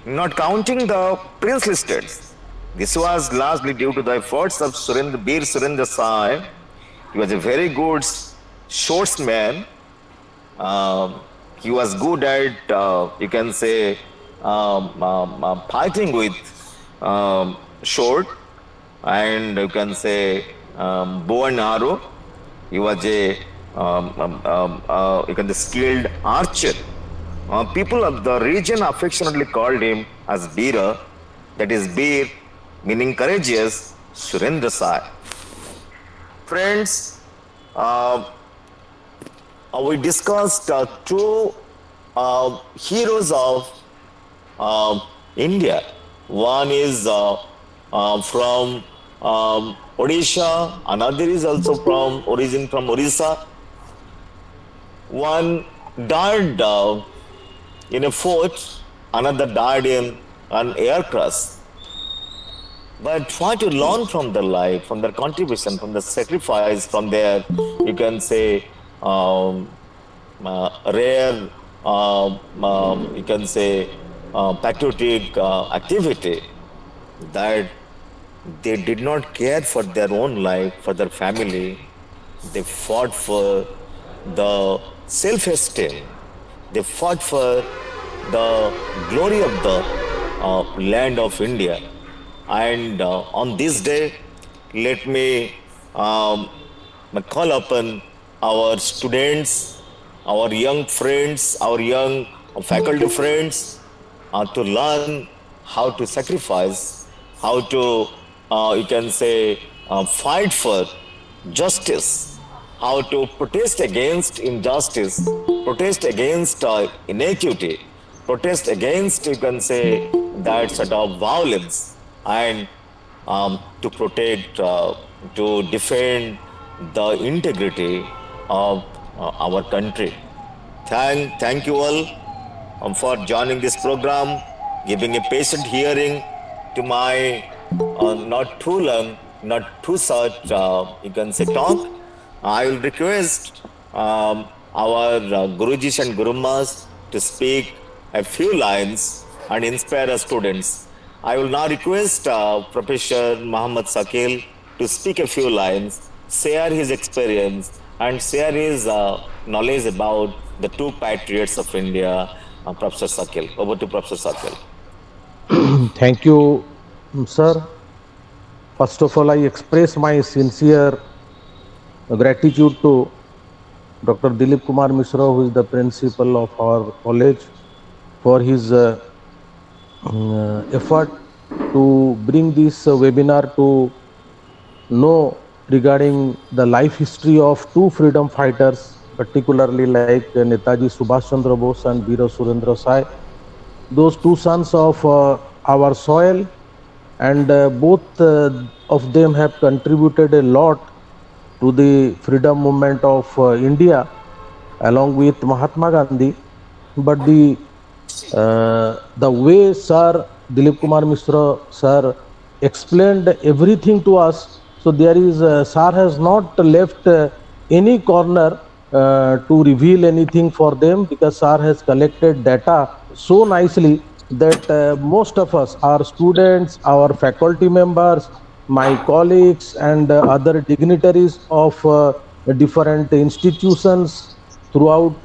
not counting the princely states. This was largely due to the efforts of Bir Surendra Sai. He was a very good swordsman. He was good at, you can say, fighting with sword, and you can say bow and arrow. He was a you can say skilled archer. People of the region affectionately called him as Bira, that is Bir, meaning courageous, Surendra Sai. Friends, we discussed two heroes of India, One is from Odisha, another is also from origin from Orissa. One died in a fort, another died in an air crash. But what you learn from their life, from their contribution, from the sacrifice, from their, you can say, um, rare, you can say, patriotic activity, that they did not care for their own life, for their family. They fought for the self esteem. They fought for the glory of the land of India. And on this day, let me call upon our students, our young friends, our young faculty friends to learn how to sacrifice, how to, you can say, fight for justice, how to protest against injustice, protest against inequity, protest against, you can say, that sort of violence, and to protect, to defend the integrity of our country. Thank you all for joining this program, giving a patient hearing to my not too long, not too short, you can say, talk. I will request our Gurujis and Gurumas to speak a few lines and inspire our students. I will now request Professor Muhammad Sakil to speak a few lines, share his experience, and share his knowledge about the two patriots of India, Professor Sakil. Over to Professor Sakil. Thank you, sir. First of all, I express my sincere gratitude to Dr. Dilip Kumar Mishra, who is the principal of our college, for his effort to bring this webinar to know regarding the life history of two freedom fighters, particularly like Netaji Subhash Chandra Bose and Veera Surendra Sai. Those two sons of our soil, and both of them have contributed a lot to the freedom movement of India along with Mahatma Gandhi. But the way Sir Dilip Kumar Mishra sir explained everything to us, so there is sir has not left any corner to reveal anything for them, because sir has collected data so nicely that most of us, our students, our faculty members, my colleagues, and other dignitaries of different institutions throughout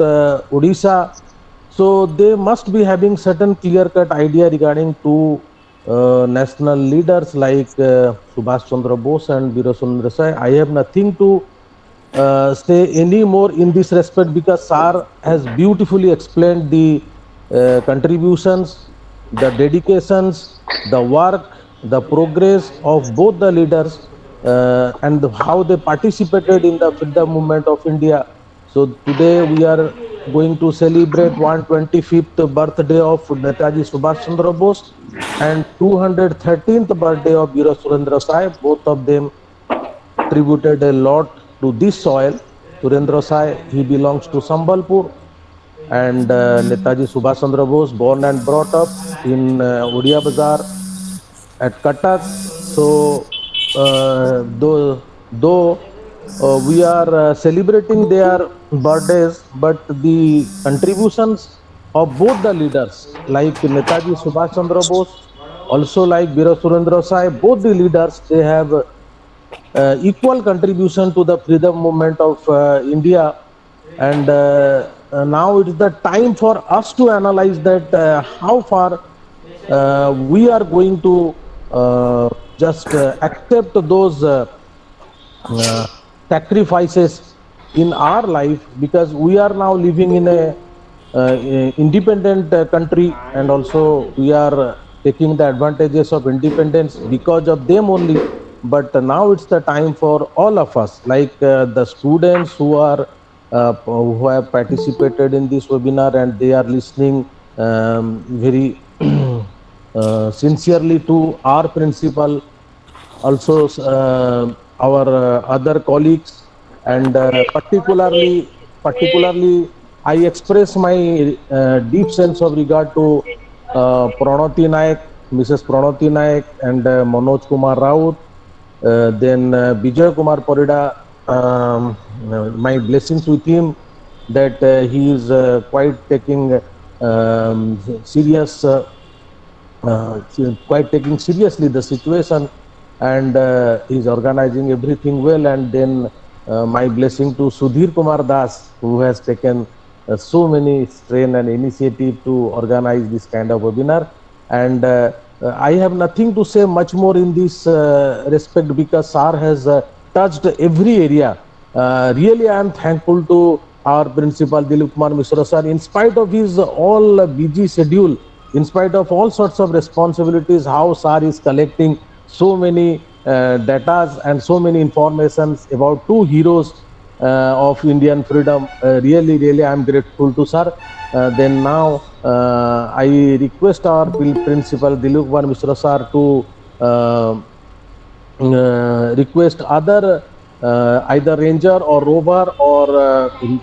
Odisha, so they must be having certain clear-cut idea regarding two national leaders like Subhash Chandra Bose and Veera Surendra Sai. I have nothing to say any more in this respect, because Sir has beautifully explained the contributions, the dedications, the work, the progress of both the leaders, and how they participated in the freedom movement of India. So today we are going to celebrate 125th birthday of Netaji Subhash Chandra Bose and 213th birthday of Veera Surendra Sai. Both of them contributed a lot to this soil. Surendra Sai, he belongs to Sambalpur, and Netaji Subhash Chandra Bose, born and brought up in Odia Bazar at Cuttack. So, though we are celebrating their birthdays, but the contributions of both the leaders, like Netaji Subhash Chandra Bose, also like Veera Surendra Sai, both the leaders, they have equal contribution to the freedom movement of India. And now it is the time for us to analyze that how far we are going to just accept those uh, sacrifices in our life, because we are now living in a independent country, and also we are taking the advantages of independence because of them only. But now it's the time for all of us, like the students who have participated in this webinar, and they are listening very sincerely to our principal, also our other colleagues, and particularly I express my deep sense of regard to Pranati Naik, Mrs. Pranati Naik, and Manoj Kumar Raut, then Bijay Kumar Parida. My blessings with him that he is quite taking serious quite taking seriously the situation, and is organizing everything well. And then my blessing to Sudhir Kumar Das, who has taken so many strain and initiative to organize this kind of webinar. And I have nothing to say much more in this respect, because Sir has touched every area. Really, I am thankful to our principal Dilip Kumar Mishra sir, in spite of his all busy schedule, in spite of all sorts of responsibilities, how Sir is collecting so many data and so many informations about two heroes of Indian freedom. Really, really, I am grateful to Sir. Then now, I request our principal Dilip Kumar Mishra sir to request other either ranger or rover, or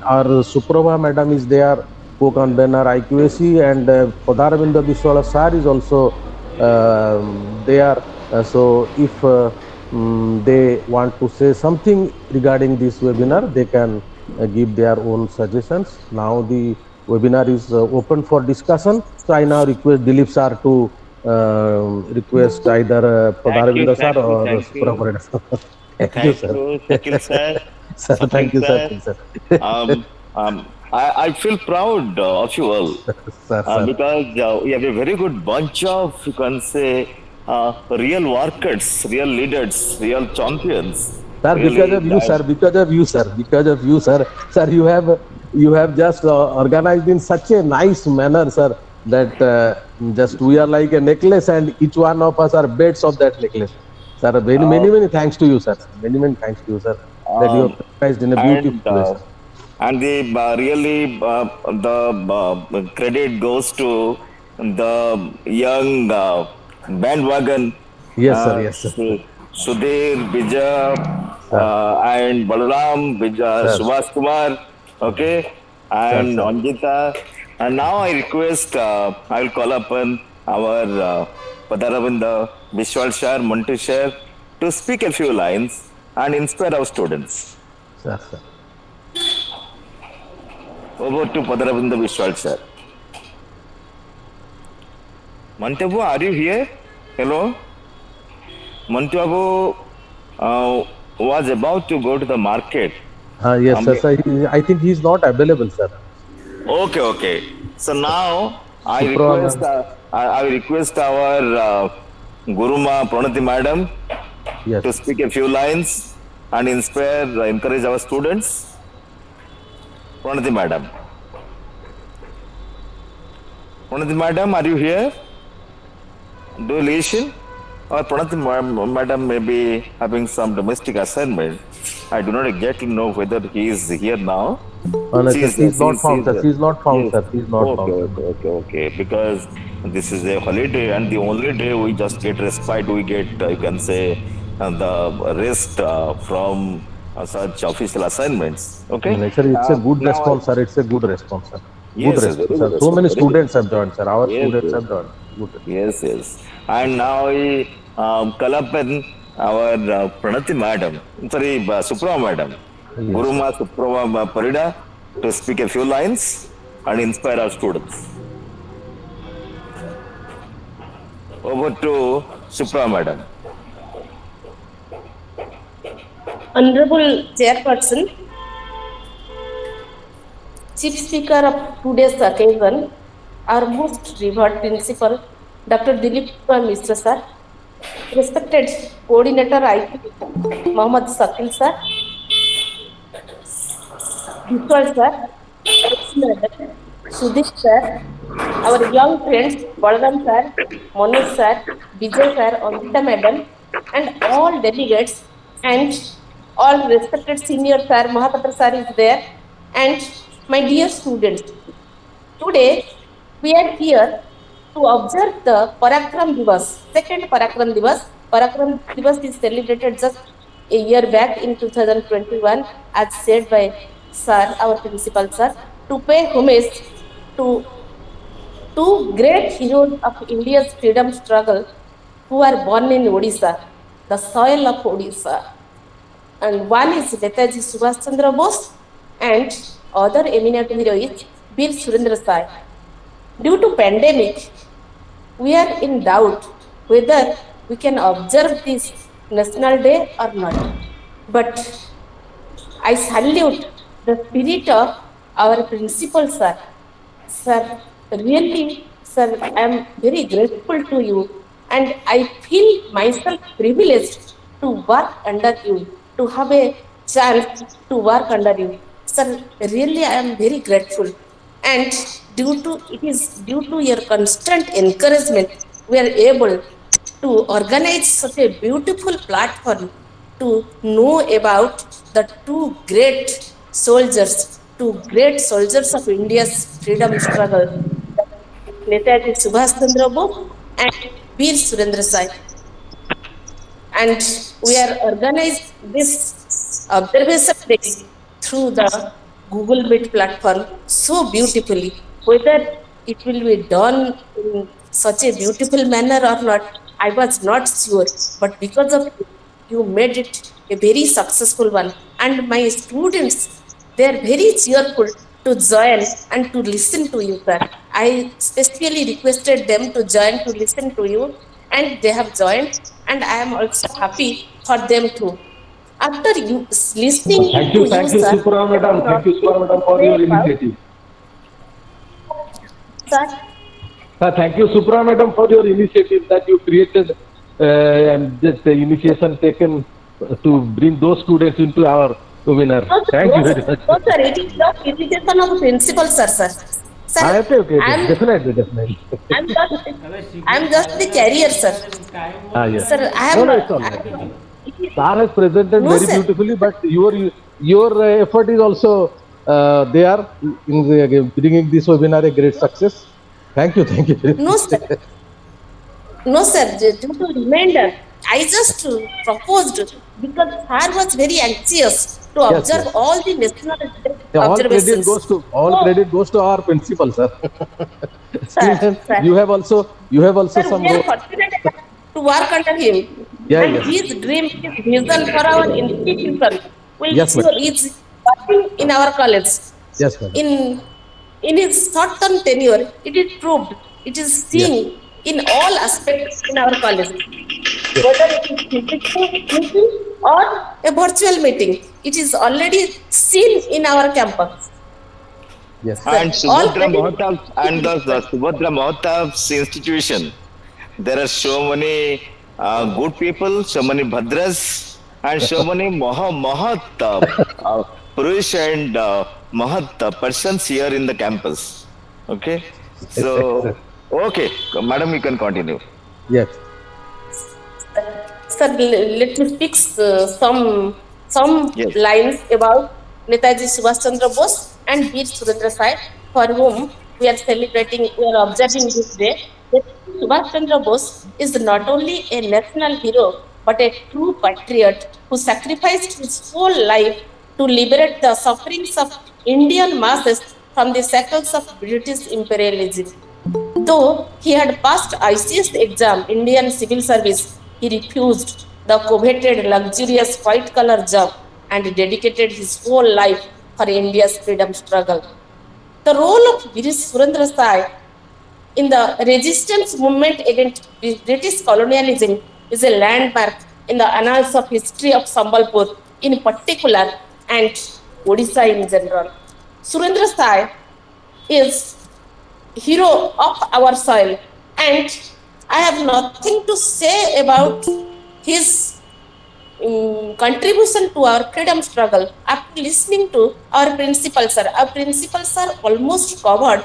our Suprabha madam is there, co-convener IQAC, and Padaravinda Biswala sir is also there. So if they want to say something regarding this webinar, they can give their own suggestions. Now the webinar is open for discussion. So I now request Dilip sir to request either Padaravinda sir or Thank you. Suprabha sir. Thank you, Thank sir. you, Shakil sir. Sir, Shakil thank you, sir. sir. Thank you, sir. I feel proud of you all Sir, sir. because we have a very good bunch of, you can say, real workers, real leaders, real champions. Sir, because Really, of you, sir, because of you, sir, because of you, sir, sir, you have just organized in such a nice manner, sir, that just we are like a necklace, and each one of us are beds of that necklace. Sir, many, uh, many, many thanks to you, sir. Many, many thanks to you, sir, that you have um, organized in a beautiful and way, sir. and the really the credit goes to the young bandwagon Yes, sir. Yes, sir. Sudhir, Bija, Sir, and Balaram, sir, Subhas Kumar, okay, sir, and sir. Anjita. And now I request, I will call upon our Padaravinda Vishwal Shah, Montu Shah to speak a few lines and inspire our students. Sir, sir. Over to Padaravinda Vishwal Shah. Mantabu, are you here? Hello? Mantabu was about to go to the market. Yes, Um, sir, sir. I think he is not available, sir. okay, okay. So now Suprava ma'am. I request our Guruma Pranati madam to Yes. speak a few lines and inspire, encourage our students. Pranati madam. Pranati madam, are you here? Do you listen? Or Pranati madam may be having some domestic assignment. I do not exactly know whether he is here now. No, sir, she is not found, sir. She is not found, Yes. sir. She is not Okay, found, sir. okay, okay, okay. Because this is a holiday, and the only day we just get respite, we get, you can say, the rest from such official assignments. Okay. Sir, it's a good Now, response, sir. It's a good response, sir. Good yes, yes, very response, good sir. So response. many Very good students have response. joined, sir. Our Yes, students yes. have joined. Good response. Yes, yes. And now we call upon our Pranati madam, sorry, Suprama madam, Yes, sir. Guruma Suprama Parida, to speak a few lines and inspire our students. Over to Suprama madam. Honorable Chairperson, Chief Speaker of today's occasion, our most revered Principal, Dr. Dilip Kumar Mishra sir, respected Coordinator IT, Mohammad Sakil sir, Vishwal sir, Madam, Sudhir sir, our young friends Balaram sir, Manoj sir, Vijay sir, Anjita madam, and all delegates and all respected senior sir, Mahapatra sir is there, and my dear students. Today we are here to observe the Parakram Divas, second Parakram Divas. Parakram Divas is celebrated just a year back in 2021, as said by Sir, our principal Sir, to pay homage to two great heroes of India's freedom struggle who are born in Odisha, the soil of Odisha. And one is Netaji Subhash Chandra Bose, and other eminent hero is Bir Surendra Sai. Due to pandemic, we are in doubt whether we can observe this national day or not. But I salute the spirit of our principal sir. Sir, really, sir, I am very grateful to you, and I feel myself privileged to work under you, to have a chance to work under you. Sir, really, I am very grateful. And it is due to your constant encouragement, we are able to organize such a beautiful platform to know about the two great soldiers of India's freedom struggle, Netaji Subhash Chandra Bose and Veer Surendra Sai. And we are organized this observation days through the Google Meet platform so beautifully. Whether it will be done in such a beautiful manner or not, I was not sure. But because of you, you made it a very successful one. And my students, they are very cheerful to join and to listen to you, sir. I specially requested them to join to listen to you, and they have joined, and I am also happy for them too. After you listening to you, Thank you, sir, Supra I have madam. Thank you, nothing Supra to madam, for say your about, initiative. sir. Thank you, Supra madam, for your initiative that you created and this initiation taken to bring those students into our webinar. No, sir, Thank no, you sir, very much. no, sir, it is the invitation of principal, sir, sir. Sir, Okay, I am, definitely, definitely. I am just the carrier, sir. Yes. Sir, I have No, no, not, it's all I right. have not. Sir has presented No, very sir. beautifully, but your effort is also there in bringing this webinar a great success. Thank you very No, much. sir. No, sir. Due to reminder, I just proposed because sir was very anxious to Yes, observe yes. all the national Yeah, observations. all So, credit goes to our principal, sir. sir, Still, then sir, you have also sir, some we are role. fortunate enough to work under him, Yeah, and yes, his dream, his vision for our institution will yes, sure madam. is working in our college. Yes, madam. In his short-term tenure, it is proved, it is Yes, seen in all aspects in our college. yes, Whether it is physical meeting or a virtual meeting, it is already seen in our campus. yes, Sir, And all Subhadra credit Mahatab and the Subhadra Mahatab's institution. There are so many good people, so many Bhadras, and so many Purush and Mahat persons here in the campus. Okay, so excellent. okay, madam, you can continue. Yes, Sir, let me speak some Yes. lines about Netaji Subhash Chandra Bose and Veer Surendra Sai, for whom we are observing this day. Netaji Subhash Chandra Bose is not only a national hero, but a true patriot who sacrificed his whole life to liberate the sufferings of Indian masses from the shackles of British imperialism. Though he had passed ICS exam, Indian civil service, he refused the coveted luxurious white collar job and dedicated his whole life for India's freedom struggle. The role of Girish Surendra Sai in the resistance movement against British colonialism is a landmark in the annals of history of Sambalpur in particular and Odisha in general. Surendra Sai is hero of our soil, and I have nothing to say about his contribution to our freedom struggle after listening to our principal sir. Our principal sir almost covered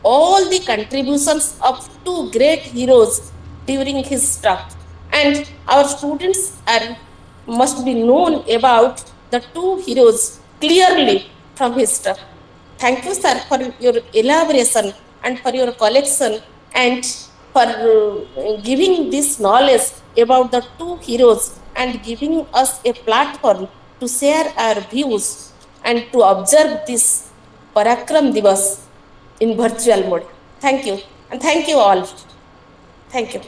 all the contributions of two great heroes during his talk, and our students are must be known about the two heroes clearly from his talk. Thank you, sir, for your elaboration and for your collection and for giving this knowledge about the two heroes and giving us a platform to share our views and to observe this Parakram Divas in virtual mode. Thank you, and thank you all. Thank you.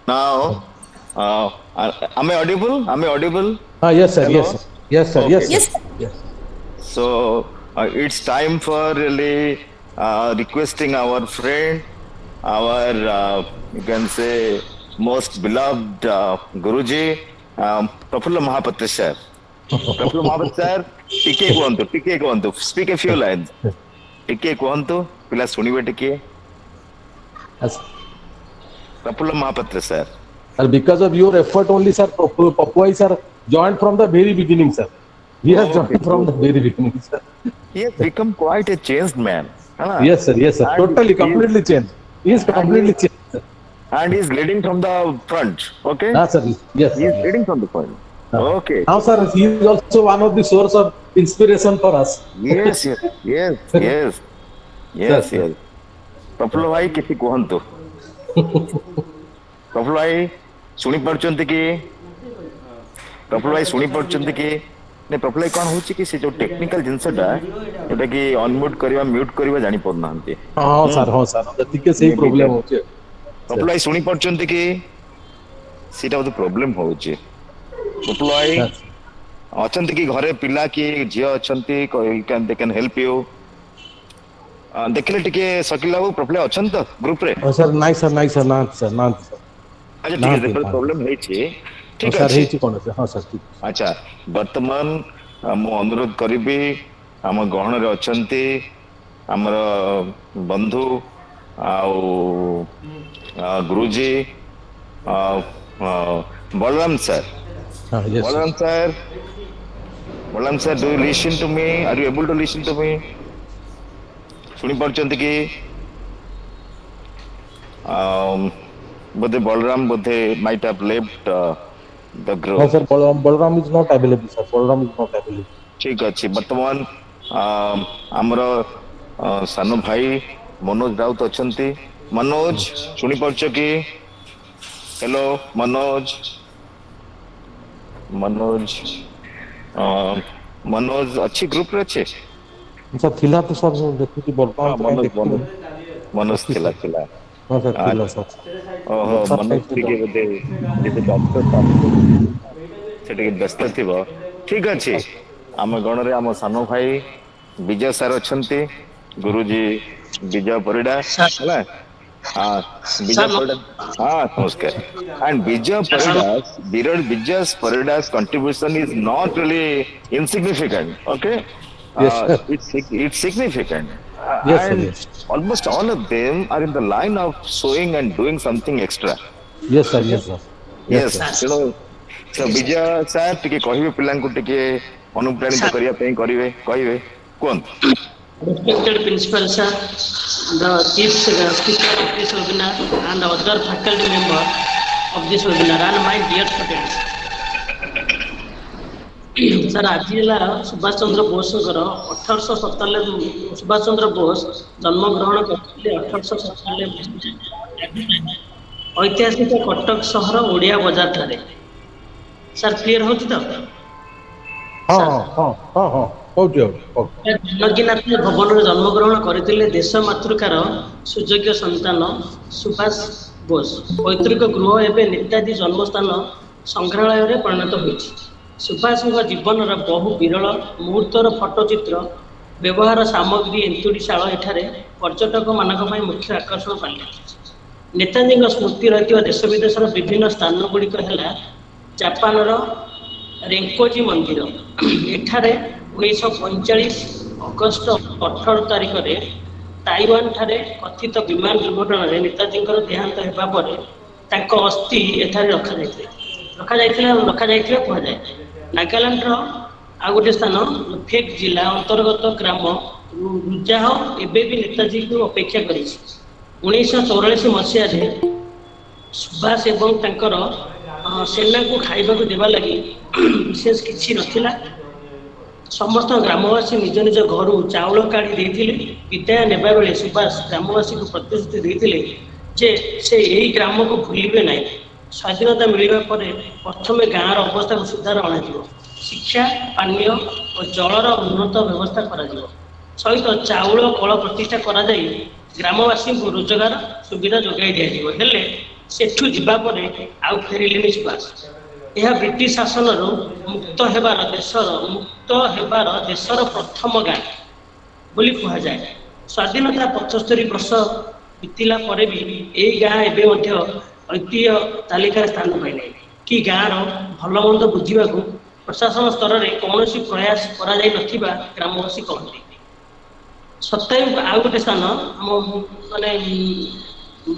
Now, am I audible? Am I audible? Yes, sir. Yes, Hello? sir. Yes, sir. Yes, Okay. sir. Yes, sir. Yes. So it's time for really requesting our friend, our you can say most beloved Guruji, Prafula Mahapatra sir. Prafula Mahapatra sir, ଟିକେ କୁହନ୍ତୁ, speak a few lines. ଟିକେ କୁହନ୍ତୁ, ପିଲା ଶୁଣିବେ ଟିକେ. Yes. Prafula Mahapatra sir. And because of your effort only, sir, Papuai sir joined from the very beginning, sir. He has Okay, joined from good. the very beginning, sir. He has become quite a changed man. Huh? Yes, sir. Yes, sir. And Totally, he is, completely changed. He is and he completely changed, sir. and he's leading from the front. Okay, Sir. Yes, sir. he's Yes. leading from the front. Okay. Now, sir, he is also one of the source of inspiration for us. Yes, yes, yes, yes, Sir, yes, sir. yes. Prafulla ଭାଇ କିଛି କୁହନ୍ତୁ। ପ୍ରଫୁଲ୍ଲ ଭାଇ ଶୁଣି ପାରୁଛନ୍ତି କି? ପ୍ରଫୁଲ୍ଲ ଭାଇ ଶୁଣି ପାରୁଛନ୍ତି କି? ନାଇଁ ପ୍ରଫୁଲ୍ଲ ଭାଇ କଣ ହଉଛି କି ସେ ଯୋଉ ଟେକ୍ନିକାଲ ଜିନିଷଟା ଯୋଉଟା କି ଅନମ୍ୟୁଟ କରିବା ମ୍ୟୁଟ କରିବା ଜାଣି ପାରୁନାହାନ୍ତି। ହଁ ସାର୍ ଟିକେ ସେଇ ପ୍ରୋବ୍ଲେମ ହଉଛି। ପ୍ରଫୁଲ୍ଲ ଭାଇ ଶୁଣି ପାରୁଛନ୍ତି କି? ସେଇଟା ବୋଧେ ପ୍ରୋବ୍ଲେମ ହଉଛି। ପ୍ରଫୁଲ୍ଲ ଭାଇ ଅଛନ୍ତି କି ଘରେ ପିଲା କି ଝିଅ ଅଛନ୍ତି? They can help you. ଦେଖିଲେ ଟିକେ ସକିଲ ବାବୁ ପ୍ରଫୁଲ୍ଲ ଅଛନ୍ତି ତ ଗ୍ରୁପରେ? ସାର୍ ନାଇଁ ସାର୍ ନାହାନ୍ତି ସାର୍। ଆଚ୍ଛା ଠିକ ଅଛି, ପ୍ରୋବ୍ଲେମ ହେଇଛି, ଠିକ ସାର୍ ଅଛି। ହେଇଛି କଣ? ହଁ ସାର୍ ଠିକ। ଆଚ୍ଛା ବର୍ତ୍ତମାନ ମୁଁ ଅନୁରୋଧ କରିବି, ଆମ ଗହଣରେ ଅଛନ୍ତି ଆମର ବନ୍ଧୁ ଆଉ ଗୁରୁଜୀ Balaram sir. Balaram sir, do you listen to me? Are you able to listen to me? ଶୁଣି ପାରୁଛନ୍ତି କି? ବୋଧେ Balaram might have left the No, group. sir, Balaram is not available, sir. Balaram is not available. ଠିକ ଅଛି, ବର୍ତ୍ତମାନ ଆମର ସାନ ଭାଇ ମନୋଜ ରାଉତ ଅଛନ୍ତି। ମନୋଜ ଶୁଣିପାରୁଛ କି? ହ୍ୟାଲୋ ମନୋଜ। ମନୋଜ ଅଛି, ଗ୍ରୁପରେ ଅଛି? ସାର୍ ଥିଲା ତ ସାର୍, ମୁଁ ଦେଖୁଛି ବର୍ତ୍ତମାନ ହଁ ତ କାହିଁ ଦେଖିନି। ମନୋଜ ଅଛି ଥିଲା ସାର୍। ଥିଲା। ହଁ ସାର୍ ଥିଲା ସାର୍। ଓହୋ, ବର୍ତ୍ତମାନ ମନୋଜ କାହିଁ ସେ ଟିକେ ବୋଧେ ଯେହେତୁ ସେ ଟିକେ ବ୍ୟସ୍ତ ଥିବ। ଠିକ ଅଛି, ଆମ ଗଣରେ ଆମ ସାନ ଭାଇ ବିଜୟ ସାର୍ ଅଛନ୍ତି, ଗୁରୁଜୀ ବିଜୟ ପରିଡ଼ା ହେଲା। ବିଜୟ ପରିଡ଼ା, ନମସ୍କାର। And Vijay Parida's contribution is not really insignificant. Okay, Yes, sir. it's significant, Yes, sir. and Yes. almost all of them are in the line of showing and doing something extra. Yes, sir. Okay. Yes, sir. Yes, Yes, sir. Bijay sir ଟିକେ କହିବେ, ପିଲାଙ୍କୁ ଟିକେ ଅନୁପ୍ରାଣିତ କରିବା ପାଇଁ କହିବେ, କୁହନ୍ତୁ। Respected Principal Sir, the Chief Speaker of this webinar and other faculty member of this webinar and my dear students. Sir, ଆଜି ହେଲା ସୁଭାଷ ଚନ୍ଦ୍ର ବୋଷଙ୍କର 1847 ସୁଭାଷ ଚନ୍ଦ୍ର ବୋଷ ଜନ୍ମଗ୍ରହଣ କରିଥିଲେ 1847 ଐତିହାସିକ କଟକ ସହର ଓଡ଼ିଆ ବଜାର ଠାରେ। ସାର୍ କ୍ଲିୟର ହଉଛି ତ? ହଉଛି। ଜନକୀନାଥ ଭବନରେ ଜନ୍ମଗ୍ରହଣ କରିଥିଲେ ଦେଶ ମାତୃକାର ସୁଯୋଗ୍ୟ ସନ୍ତାନ ସୁଭାଷ ବୋଷ। ପୈତୃକ ଗୃହ ଏବେ ନେତାଜୀ ଜନ୍ମସ୍ଥାନ ସଂଗ୍ରହାଳୟରେ ପରିଣତ ହୋଇଛି। ସୁଭାଷଙ୍କ ଜୀବନର ବହୁ ବିରଳ ମୁହୂର୍ତ୍ତର ଫଟୋଚିତ୍ର ବ୍ୟବହାର ସାମଗ୍ରୀ ଏନ୍ତୁଡ଼ିଶାଳ ଏଠାରେ ପର୍ଯ୍ୟଟକମାନଙ୍କ ପାଇଁ ମୁଖ୍ୟ ଆକର୍ଷଣ ପାଲଟିଛି। ନେତାଜୀଙ୍କ ସ୍ମୃତି ରହିଥିବା ଦେଶ ବିଦେଶର ବିଭିନ୍ନ ସ୍ଥାନ ଗୁଡ଼ିକ ହେଲା ଜାପାନର ରେଙ୍କୋଜି ମନ୍ଦିର। ଏଠାରେ 1945 ଅଗଷ୍ଟ 18 ତାରିଖରେ ତାଇୱାନ ଠାରେ କଥିତ ବିମାନ ଦୁର୍ଘଟଣାରେ ନେତାଜୀଙ୍କର ଦେହାନ୍ତ ହେବା ପରେ ତାଙ୍କ ଅସ୍ଥି ଏଠାରେ ରଖାଯାଇଥିବା କୁହାଯାଏ। ନାଗାଲାଣ୍ଡର ଆଉ ଗୋଟିଏ ସ୍ଥାନ ଫେକ୍ ଜିଲ୍ଲା ଅନ୍ତର୍ଗତ ଗ୍ରାମ ରୁଜାହ ଏବେ ବି ନେତାଜୀଙ୍କୁ ଅପେକ୍ଷା କରିଛି। 1944 ମସିହାରେ ସୁଭାଷ ଏବଂ ତାଙ୍କର ସେନାକୁ ଖାଇବାକୁ ଦେବା ଲାଗି ବିଶେଷ କିଛି ନଥିଲା। ସମସ୍ତ ଗ୍ରାମବାସୀ ନିଜ ନିଜ ଘରୁ ଚାଉଳ କାଢ଼ି ଦେଇଥିଲେ। ବିଦାୟ ନେବା ବେଳେ ସୁଭାଷ ଗ୍ରାମବାସୀଙ୍କୁ ପ୍ରତିଶ୍ରୁତି ଦେଇଥିଲେ ଯେ ସେ ଏହି ଗ୍ରାମକୁ ଭୁଲିବେ ନାହିଁ। ସ୍ୱାଧୀନତା ମିଳିବା ପରେ ପ୍ରଥମେ ଗାଁର ଅବସ୍ଥାକୁ ସୁଧାର ଅଣାଯିବ। ଶିକ୍ଷା, ପାନୀୟ ଓ ଜଳର ଉନ୍ନତ ବ୍ୟବସ୍ଥା କରାଯିବ। ସହିତ ଚାଉଳ କଳ ପ୍ରତିଷ୍ଠା କରାଯାଇ ଗ୍ରାମବାସୀଙ୍କୁ ରୋଜଗାର ସୁବିଧା ଯୋଗାଇ ଦିଆଯିବ। ହେଲେ ସେଠୁ ଯିବା ପରେ ଆଉ ଫେରିଲେନି ସୁଭାଷ। ଏହା ବ୍ରିଟିଶ ଶାସନରୁ ମୁକ୍ତ ହେବାର ଦେଶର ପ୍ରଥମ ଗାଁ ବୋଲି କୁହାଯାଏ। ସ୍ୱାଧୀନତା 75 ବର୍ଷ ବିତିଲା ପରେ ବି ଏହି ଗାଁ ଏବେ ମଧ୍ୟ ଐତିହ୍ୟ ତାଲିକାରେ ସ୍ଥାନ ପାଇନାହିଁ। କି ଗାଁର ଭଲ ମନ୍ଦ ବୁଝିବାକୁ ପ୍ରଶାସନ ସ୍ତରରେ କୌଣସି ପ୍ରୟାସ କରାଯାଇନଥିବା ଗ୍ରାମବାସୀ କହନ୍ତି। ସତାୟୁ ଆଉ ଗୋଟେ ସ୍ଥାନ ଆମ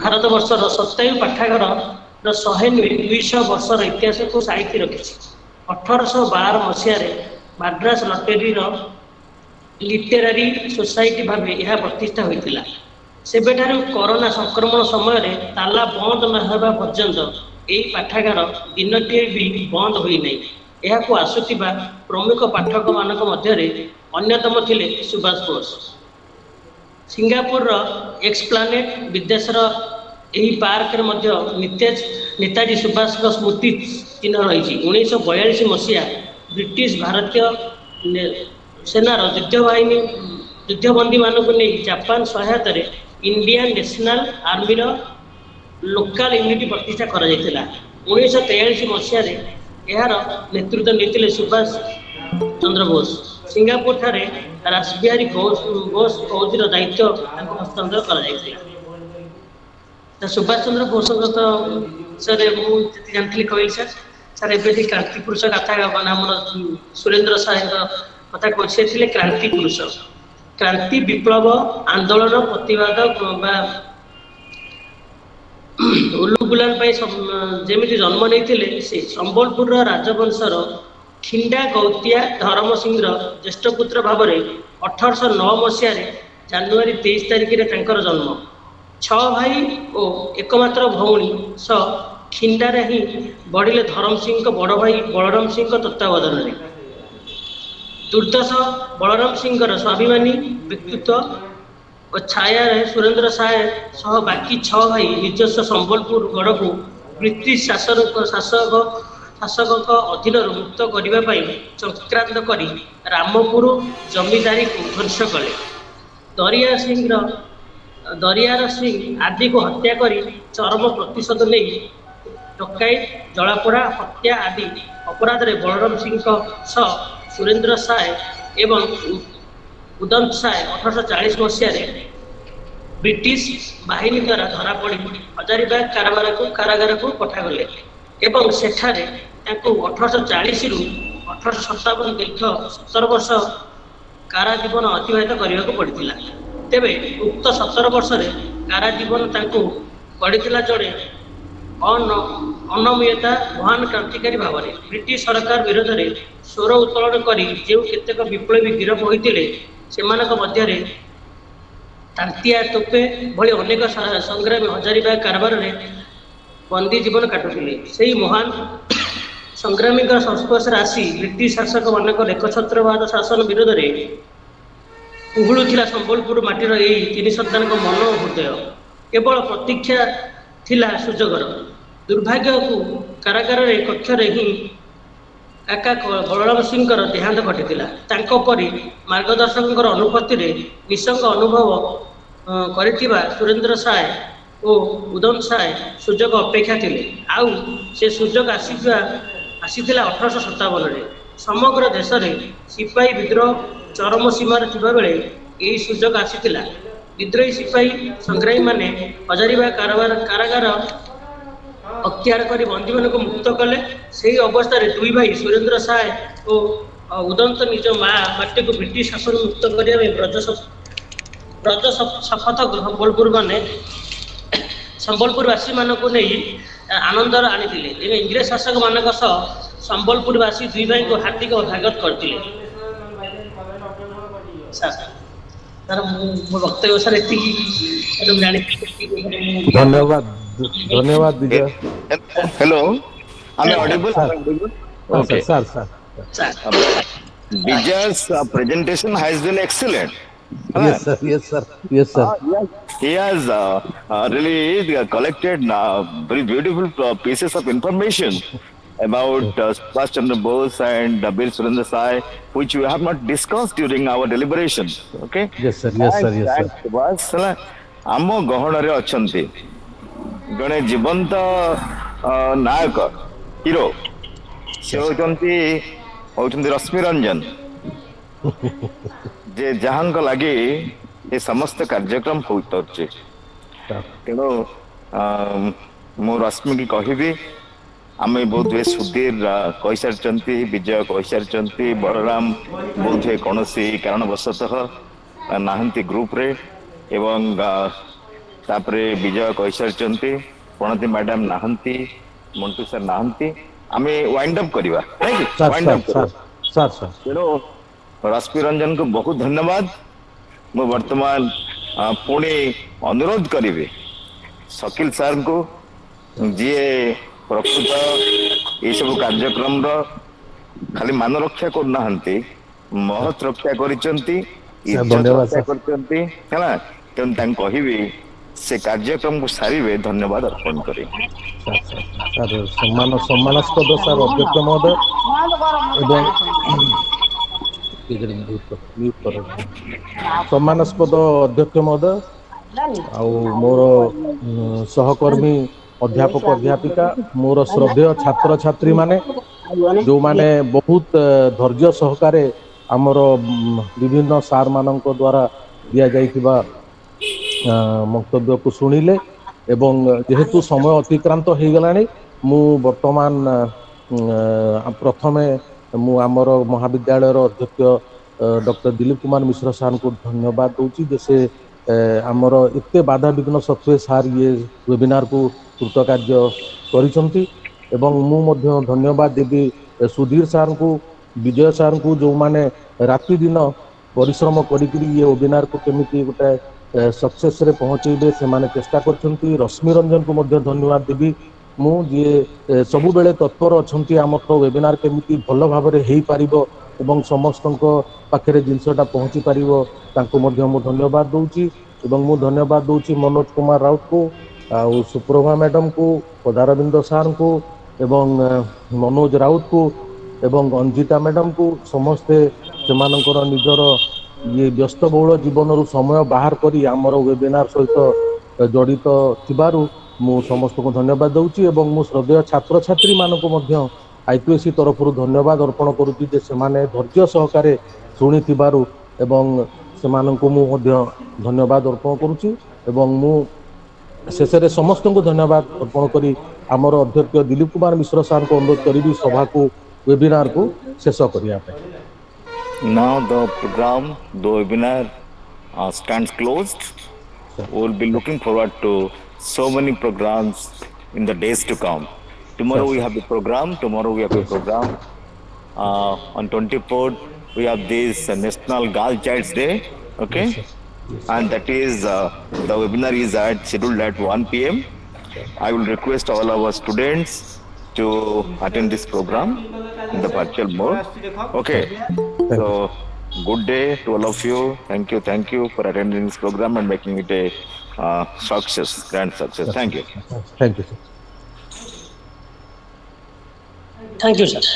ଭାରତବର୍ଷର ସତାୟୁ ପାଠାଗାର 200 ବର୍ଷର ଇତିହାସକୁ ସାଇତି ରଖିଛି। 1812 ମସିହାରେ ମାଡ୍ରାସ ଲିଟେରାରୀ ସୋସାଇଟି ଭାବେ ଏହା ପ୍ରତିଷ୍ଠା ହୋଇଥିଲା। ସେବେଠାରୁ କରୋନା ସଂକ୍ରମଣ ସମୟରେ ତାଲା ବନ୍ଦ ନ ହେବା ପର୍ଯ୍ୟନ୍ତ ଏହି ପାଠାଗାର ଦିନଟିଏ ବି ବନ୍ଦ ହୋଇନାହିଁ। ଏହାକୁ ଆସୁଥିବା ପ୍ରମୁଖ ପାଠକମାନଙ୍କ ମଧ୍ୟରେ ଅନ୍ୟତମ ଥିଲେ ସୁଭାଷ ବୋଷ। ସିଙ୍ଗାପୁରର ଏକ୍ସପ୍ଲାନେଟ୍ ବିଦେଶର ଏହି ପାର୍କରେ ମଧ୍ୟ ନେତାଜୀ ସୁଭାଷଙ୍କ ସ୍ମୃତି ଚିହ୍ନ ରହିଛି। 1942 ମସିହା ବ୍ରିଟିଶ ଭାରତୀୟ ସେନାର ଯୁଦ୍ଧବନ୍ଦୀମାନଙ୍କୁ ନେଇ ଜାପାନ ସହାୟତାରେ ଇଣ୍ଡିଆନ୍ ନ୍ୟାସନାଲ ଆର୍ମିର ଲୋକାଲ ୟୁନିଟ୍ ପ୍ରତିଷ୍ଠା କରାଯାଇଥିଲା। 1943 ମସିହାରେ ଏହାର ନେତୃତ୍ୱ ନେଇଥିଲେ ସୁଭାଷ ଚନ୍ଦ୍ର ବୋଷ। ସିଙ୍ଗାପୁର ଠାରେ ରାସବିହାରୀ ବୋଷ ଫୌଜର ଦାୟିତ୍ୱ ତାଙ୍କୁ ହସ୍ତାନ୍ତର କରାଯାଇଥିଲା। ସୁଭାଷ ଚନ୍ଦ୍ର ବୋଷଙ୍କ ବିଷୟରେ ମୁଁ ଯେତିକି ଜାଣିଥିଲି କହିଲି ସାର୍। ଏବେ ଯେ କ୍ରାନ୍ତି ପୁରୁଷ କଥା ଆମର ସୁରେନ୍ଦ୍ର ସାଏଙ୍କ କଥା କହୁଛି, ସେ ଥିଲେ କ୍ରାନ୍ତି ପୁରୁଷ। କ୍ରାନ୍ତି, ବିପ୍ଳବ, ଆନ୍ଦୋଳନ, ପ୍ରତିବାଦ ବା ଉଲୁଗୁଲାନ ପାଇଁ ଯେମିତି ଜନ୍ମ ନେଇଥିଲେ, ସେ ସମ୍ବଲପୁରର ରାଜବଂଶର ଖିଣ୍ଡା ଗୌତିଆ ଧରମ ସିଂର ଜ୍ୟେଷ୍ଠ ପୁତ୍ର ଭାବରେ 1809 ମସିହାରେ ଜାନୁଆରୀ 23 ତାରିଖରେ ତାଙ୍କର ଜନ୍ମ। 6 ଭାଇ ଓ ଏକମାତ୍ର ଭଉଣୀ ସହ ଖିଣ୍ଡାରେ ହିଁ ବଢ଼ିଲେ ଧରମ ସିଂଙ୍କ ବଡ଼ ଭାଇ ବଳରାମ ସିଂଙ୍କ ତତ୍ତ୍ୱାବଧାନରେ। ଦୁର୍ଦ୍ଦଶ ବଳରାମ ସିଂଙ୍କର ସ୍ୱାଭିମାନୀ ବ୍ୟକ୍ତିତ୍ୱ ଓ ଛାୟାରେ ସୁରେନ୍ଦ୍ର ସାଏ ସହ ବାକି 6 ଭାଇ ନିଜସ୍ୱ ସମ୍ବଲପୁର ଗଡ଼କୁ ବ୍ରିଟିଶ ଶାସକଙ୍କ ଅଧୀନରୁ ମୁକ୍ତ କରିବା ପାଇଁ ଚକ୍ରାନ୍ତ କରି ରାମପୁର ଜମିଦାରୀକୁ ଧ୍ୱଂସ କଲେ। ଦରିୟାର ସିଂ ଆଦିକୁ ହତ୍ୟା କରି ଚରମ ପ୍ରତିଶୋଧ ନେଇ ଡକାୟତ, ଜଳାପୋଡ଼ା, ହତ୍ୟା ଆଦି ଅପରାଧରେ ବଳରାମ ସିଂଙ୍କ ସହ ସୁରେନ୍ଦ୍ର ସାଏ ଏବଂ ଉଦନ୍ତ ସାଏ 1840 ମସିହାରେ ବ୍ରିଟିଶ ବାହିନୀ ଦ୍ୱାରା ଧରାପଡ଼ି ହଜାରିବାଗ କାରାଗାରକୁ ପଠାଗଲେ ଏବଂ ସେଠାରେ ତାଙ୍କୁ 1840ରୁ 1857 ଦୀର୍ଘ 17 ବର୍ଷ କାରାଜୀବନ ଅତିବାହିତ କରିବାକୁ ପଡ଼ିଥିଲା। ତେବେ ଉକ୍ତ 17 ବର୍ଷରେ କାରାଜୀବନ ତାଙ୍କୁ ପଡ଼ିଥିଲା ଜଣେ ଅନମୀୟତା ମହାନ କ୍ରାନ୍ତିକାରୀ ଭାବରେ। ବ୍ରିଟିଶ ସରକାର ବିରୋଧରେ ସ୍ୱର ଉତ୍ତୋଳନ କରି ଯେଉଁ କେତେକ ବିପ୍ଳବୀ ଗିରଫ ହୋଇଥିଲେ, ସେମାନଙ୍କ ମଧ୍ୟରେ ତାନ୍ତିଆ ତୋପେ ଭଳି ଅନେକ ସଂଗ୍ରାମୀ ହଜାରିବାଗ କାରାଗାରରେ ବନ୍ଦୀ ଜୀବନ କାଟୁଥିଲେ। ସେହି ମହାନ ସଂଗ୍ରାମୀଙ୍କ ସଂସ୍ପର୍ଶରେ ଆସି ବ୍ରିଟିଶ ଶାସକମାନଙ୍କର ଏକଛତ୍ରବାଦ ଶାସନ ବିରୋଧରେ କୁହୁଳୁଥିଲା ସମ୍ବଲପୁର ମାଟିର ଏହି 3 ସନ୍ତାନଙ୍କ ମନ ଓ ହୃଦୟ। କେବଳ ପ୍ରତୀକ୍ଷା ଥିଲା ସୁଯୋଗର। ଦୁର୍ଭାଗ୍ୟକୁ କାରାଗାରରେ କକ୍ଷରେ ହିଁ କାକା ବଳରାମ ସିଂଙ୍କର ଦେହାନ୍ତ ଘଟିଥିଲା। ତାଙ୍କ ପରି ମାର୍ଗଦର୍ଶକଙ୍କର ଅନୁପସ୍ଥିତିରେ ନିଃସଙ୍ଗ ଅନୁଭବ କରିଥିବା ସୁରେନ୍ଦ୍ର ସାଏ ଓ ଉଦନ୍ତ ସାଏ ସୁଯୋଗ ଅପେକ୍ଷା ଥିଲେ। ଆଉ ସେ ସୁଯୋଗ ଆସିଥିଲା 1857ରେ। ସମଗ୍ର ଦେଶରେ ସିପାହୀ ବିଦ୍ରୋହ ଚରମ ସୀମାରେ ଥିବାବେଳେ ଏହି ସୁଯୋଗ ଆସିଥିଲା। ବିଦ୍ରୋହୀ ସିପାହୀ ସଂଗ୍ରାମୀମାନେ ହଜାରିବାଗ କାରାଗାର ଅକ୍ତିଆର କରି ବନ୍ଦୀମାନଙ୍କୁ ମୁକ୍ତ କଲେ। ସେହି ଅବସ୍ଥାରେ 2 ଭାଇ ସୁରେନ୍ଦ୍ର ସାଏ ଓ ଉଦନ୍ତ ନିଜ ମାଟିକୁ ବ୍ରିଟିଶ ଶାସନ ମୁକ୍ତ କରିବା ପାଇଁ ବ୍ରଜ ଶପଥ ସମ୍ବଲପୁରବାସୀମାନଙ୍କୁ ନେଇ ଆନନ୍ଦର ଆଣିଥିଲେ ଏବଂ ଇଂରେଜ ଶାସକମାନଙ୍କ ସହ ସମ୍ବଲପୁରବାସୀ 2 ଭାଇଙ୍କୁ ହାର୍ଦ୍ଦିକ ସ୍ୱାଗତ କରିଥିଲେ। ସାର୍ ମୋ ବକ୍ତବ୍ୟ ସାର୍ ଏତିକି ଧନ୍ୟବାଦ ବିଜୟ। Hello, am I Sir, audible? sir. Okay. Sir. Vijay's presentation has been excellent. Yes, sir. Yes, sir. Yes, sir. He has really collected very beautiful pieces of information about Subhash Chandra Bose and Bir Surendra Sai, which we have not discussed during our deliberations. Okay? Yes, sir. Yes, sir. Yes, sir. Thanks, Subhash. ହେଲା, ଆମ ଗହଣରେ ଅଛନ୍ତି ଜଣେ ଜୀବନ୍ତ Nayak hero ସେ ହଉଛନ୍ତି ରଶ୍ମି ରଞ୍ଜନ ଯେ ଯାହାଙ୍କ ଲାଗି ଏ ସମସ୍ତ କାର୍ଯ୍ୟକ୍ରମ ହୋଇପାରୁଛି ତେଣୁ ମୁଁ ରଶ୍ମିକି କହିବି ଆମେ ବହୁତ ହୁଏ ସୁଧୀର କହିସାରିଛନ୍ତି ବିଜୟ କହିସାରିଛନ୍ତି ବଳରାମ ବହୁତ ହୁଏ କୌଣସି କାରଣବଶତଃ ନାହାନ୍ତି ଗ୍ରୁପରେ ଏବଂ ତାପରେ ବିଜୟ କହିସାରିଛନ୍ତି ପ୍ରଣତି ମ୍ୟାଡାମ ନାହାନ୍ତି ମଣ୍ଟୁ ସାର୍ ନାହାନ୍ତି ଆମେ ୱାଇଣ୍ଡ ଅପ୍ କରିବା ନାଇଁ Sir, wind sir, up sir, କରିବା sir, sir. ତେଣୁ ରଶ୍ମି ରଞ୍ଜନକୁ ବହୁତ ଧନ୍ୟବାଦ ମୁଁ ବର୍ତ୍ତମାନ ପୁଣି ଅନୁରୋଧ କରିବି ଶକିଲ ସାର୍ଙ୍କୁ ଯିଏ ପ୍ରକୃତ ଏସବୁ କାର୍ଯ୍ୟକ୍ରମର ଖାଲି ମାନ ରକ୍ଷା କରୁନାହାନ୍ତି ମହତ ରକ୍ଷା କରିଛନ୍ତି Sir, ଇଜ୍ଜତ ଧନ୍ୟବାଦ ରକ୍ଷା sir. କରିଛନ୍ତି ହେଲା ତେଣୁ ତାଙ୍କୁ କହିବି ସେ କାର୍ଯ୍ୟକ୍ରମକୁ ସାରିବେ ଧନ୍ୟବାଦ ଅର୍ପଣ କରି Sir, sir, sir, ସମ୍ମାନସ୍ପଦ ସାର୍ ଅଧ୍ୟକ୍ଷ ମହୋଦୟ ଏବଂ mute କର ସମ୍ମାନସ୍ପଦ ଅଧ୍ୟକ୍ଷ ମହୋଦୟ ଆଉ ମୋର ସହକର୍ମୀ ଅଧ୍ୟାପକ ଅଧ୍ୟାପିକା ମୋର ଶ୍ରଦ୍ଧେୟ ଛାତ୍ରଛାତ୍ରୀ ମାନେ ଯୋଉମାନେ ବହୁତ ଧୈର୍ଯ୍ୟ ସହକାରେ ଆମର ବିଭିନ୍ନ ସାର୍ ମାନଙ୍କ ଦ୍ଵାରା ଦିଆଯାଇଥିବା ମନ୍ତବ୍ୟକୁ ଶୁଣିଲେ ଏବଂ ଯେହେତୁ ସମୟ ଅତିକ୍ରାନ୍ତ ହେଇଗଲାଣି ମୁଁ ବର୍ତ୍ତମାନ ପ୍ରଥମେ ମୁଁ ଆମର ମହାବିଦ୍ୟାଳୟର ଅଧ୍ୟକ୍ଷ ଡକ୍ଟର ଦିଲ୍ଲୀପ କୁମାର ମିଶ୍ର ସାର୍ଙ୍କୁ ଧନ୍ୟବାଦ ଦଉଛି ଯେ ସେ ଆମର ଏତେ ବାଧାବିଘ୍ନ ସତ୍ତ୍ୱେ ସାର୍ ଇଏ ୱେବିନାରକୁ କୃତକାର୍ଯ୍ୟ କରିଛନ୍ତି ଏବଂ ମୁଁ ମଧ୍ୟ ଧନ୍ୟବାଦ ଦେବି ସୁଧୀର ସାର୍ଙ୍କୁ ବିଜୟ ସାର୍ଙ୍କୁ ଯୋଉମାନେ ରାତି ଦିନ ପରିଶ୍ରମ କରିକିରି ଇଏ ୱେବିନାରକୁ କେମିତି ଗୋଟେ ସକ୍ସେସରେ ପହଞ୍ଚେଇବେ ସେମାନେ ଚେଷ୍ଟା କରିଛନ୍ତି ରଶ୍ମି ରଞ୍ଜନକୁ ମଧ୍ୟ ଧନ୍ୟବାଦ ଦେବି ମୁଁ ଯିଏ ସବୁବେଳେ ତତ୍ପର ଅଛନ୍ତି ଆମର ୱେବିନାର କେମିତି ଭଲ ଭାବରେ ହେଇପାରିବ ଏବଂ ସମସ୍ତଙ୍କ ପାଖରେ ଜିନିଷଟା ପହଞ୍ଚି ପାରିବ ତାଙ୍କୁ ମଧ୍ୟ ମୁଁ ଧନ୍ୟବାଦ ଦଉଛି ଏବଂ ମୁଁ ଧନ୍ୟବାଦ ଦଉଛି ମନୋଜ କୁମାର ରାଉତଙ୍କୁ ଆଉ ସୁପ୍ରଭା ମ୍ୟାଡମଙ୍କୁ ପଦାରବିନ୍ଦ ସାର୍ଙ୍କୁ ଏବଂ ମନୋଜ ରାଉତଙ୍କୁ ଏବଂ ଅଞ୍ଜିତା ମ୍ୟାଡମଙ୍କୁ ସମସ୍ତେ ସେମାନଙ୍କର ନିଜର ଇଏ ବ୍ୟସ୍ତବହୁଳ ଜୀବନରୁ ସମୟ ବାହାର କରି ଆମର ୱେବିନାର ସହିତ ଜଡିତ ଥିବାରୁ ମୁଁ ସମସ୍ତଙ୍କୁ ଧନ୍ୟବାଦ ଦଉଛି ଏବଂ ମୁଁ ଶ୍ରଦ୍ଧେୟ ଛାତ୍ରଛାତ୍ରୀ ମାନଙ୍କୁ ମଧ୍ୟ ଆଇପିଏସି ତରଫରୁ ଧନ୍ୟବାଦ ଅର୍ପଣ କରୁଛି ଯେ ସେମାନେ ଧୈର୍ଯ୍ୟ ସହକାରେ ଶୁଣିଥିବାରୁ ଏବଂ ସେମାନଙ୍କୁ ମୁଁ ମଧ୍ୟ ଧନ୍ୟବାଦ ଅର୍ପଣ କରୁଛି ଏବଂ ମୁଁ ଶେଷରେ ସମସ୍ତଙ୍କୁ ଧନ୍ୟବାଦ ଅର୍ପଣ କରି ଆମର ଅଧ୍ୟକ୍ଷ ଦିଲ୍ଲୀପ କୁମାର ମିଶ୍ର ସାର୍ଙ୍କୁ ଅନୁରୋଧ କରିବି ସଭାକୁ ୱେବିନାରକୁ ଶେଷ କରିବା ପାଇଁ now the webinar stands closed. We'll be looking forward to so many programs in the days to come. Tomorrow we have a program. Tomorrow we have a program. On 24th we have this National Girl Child's Day. Okay, and that is the webinar is scheduled at 1 p.m. I will request all our students to attend this program in the virtual mode. Okay, so good day to all of you. Thank you for attending this program and making it a success, grand success. Thank you. Thank you, sir. Thank you, sir.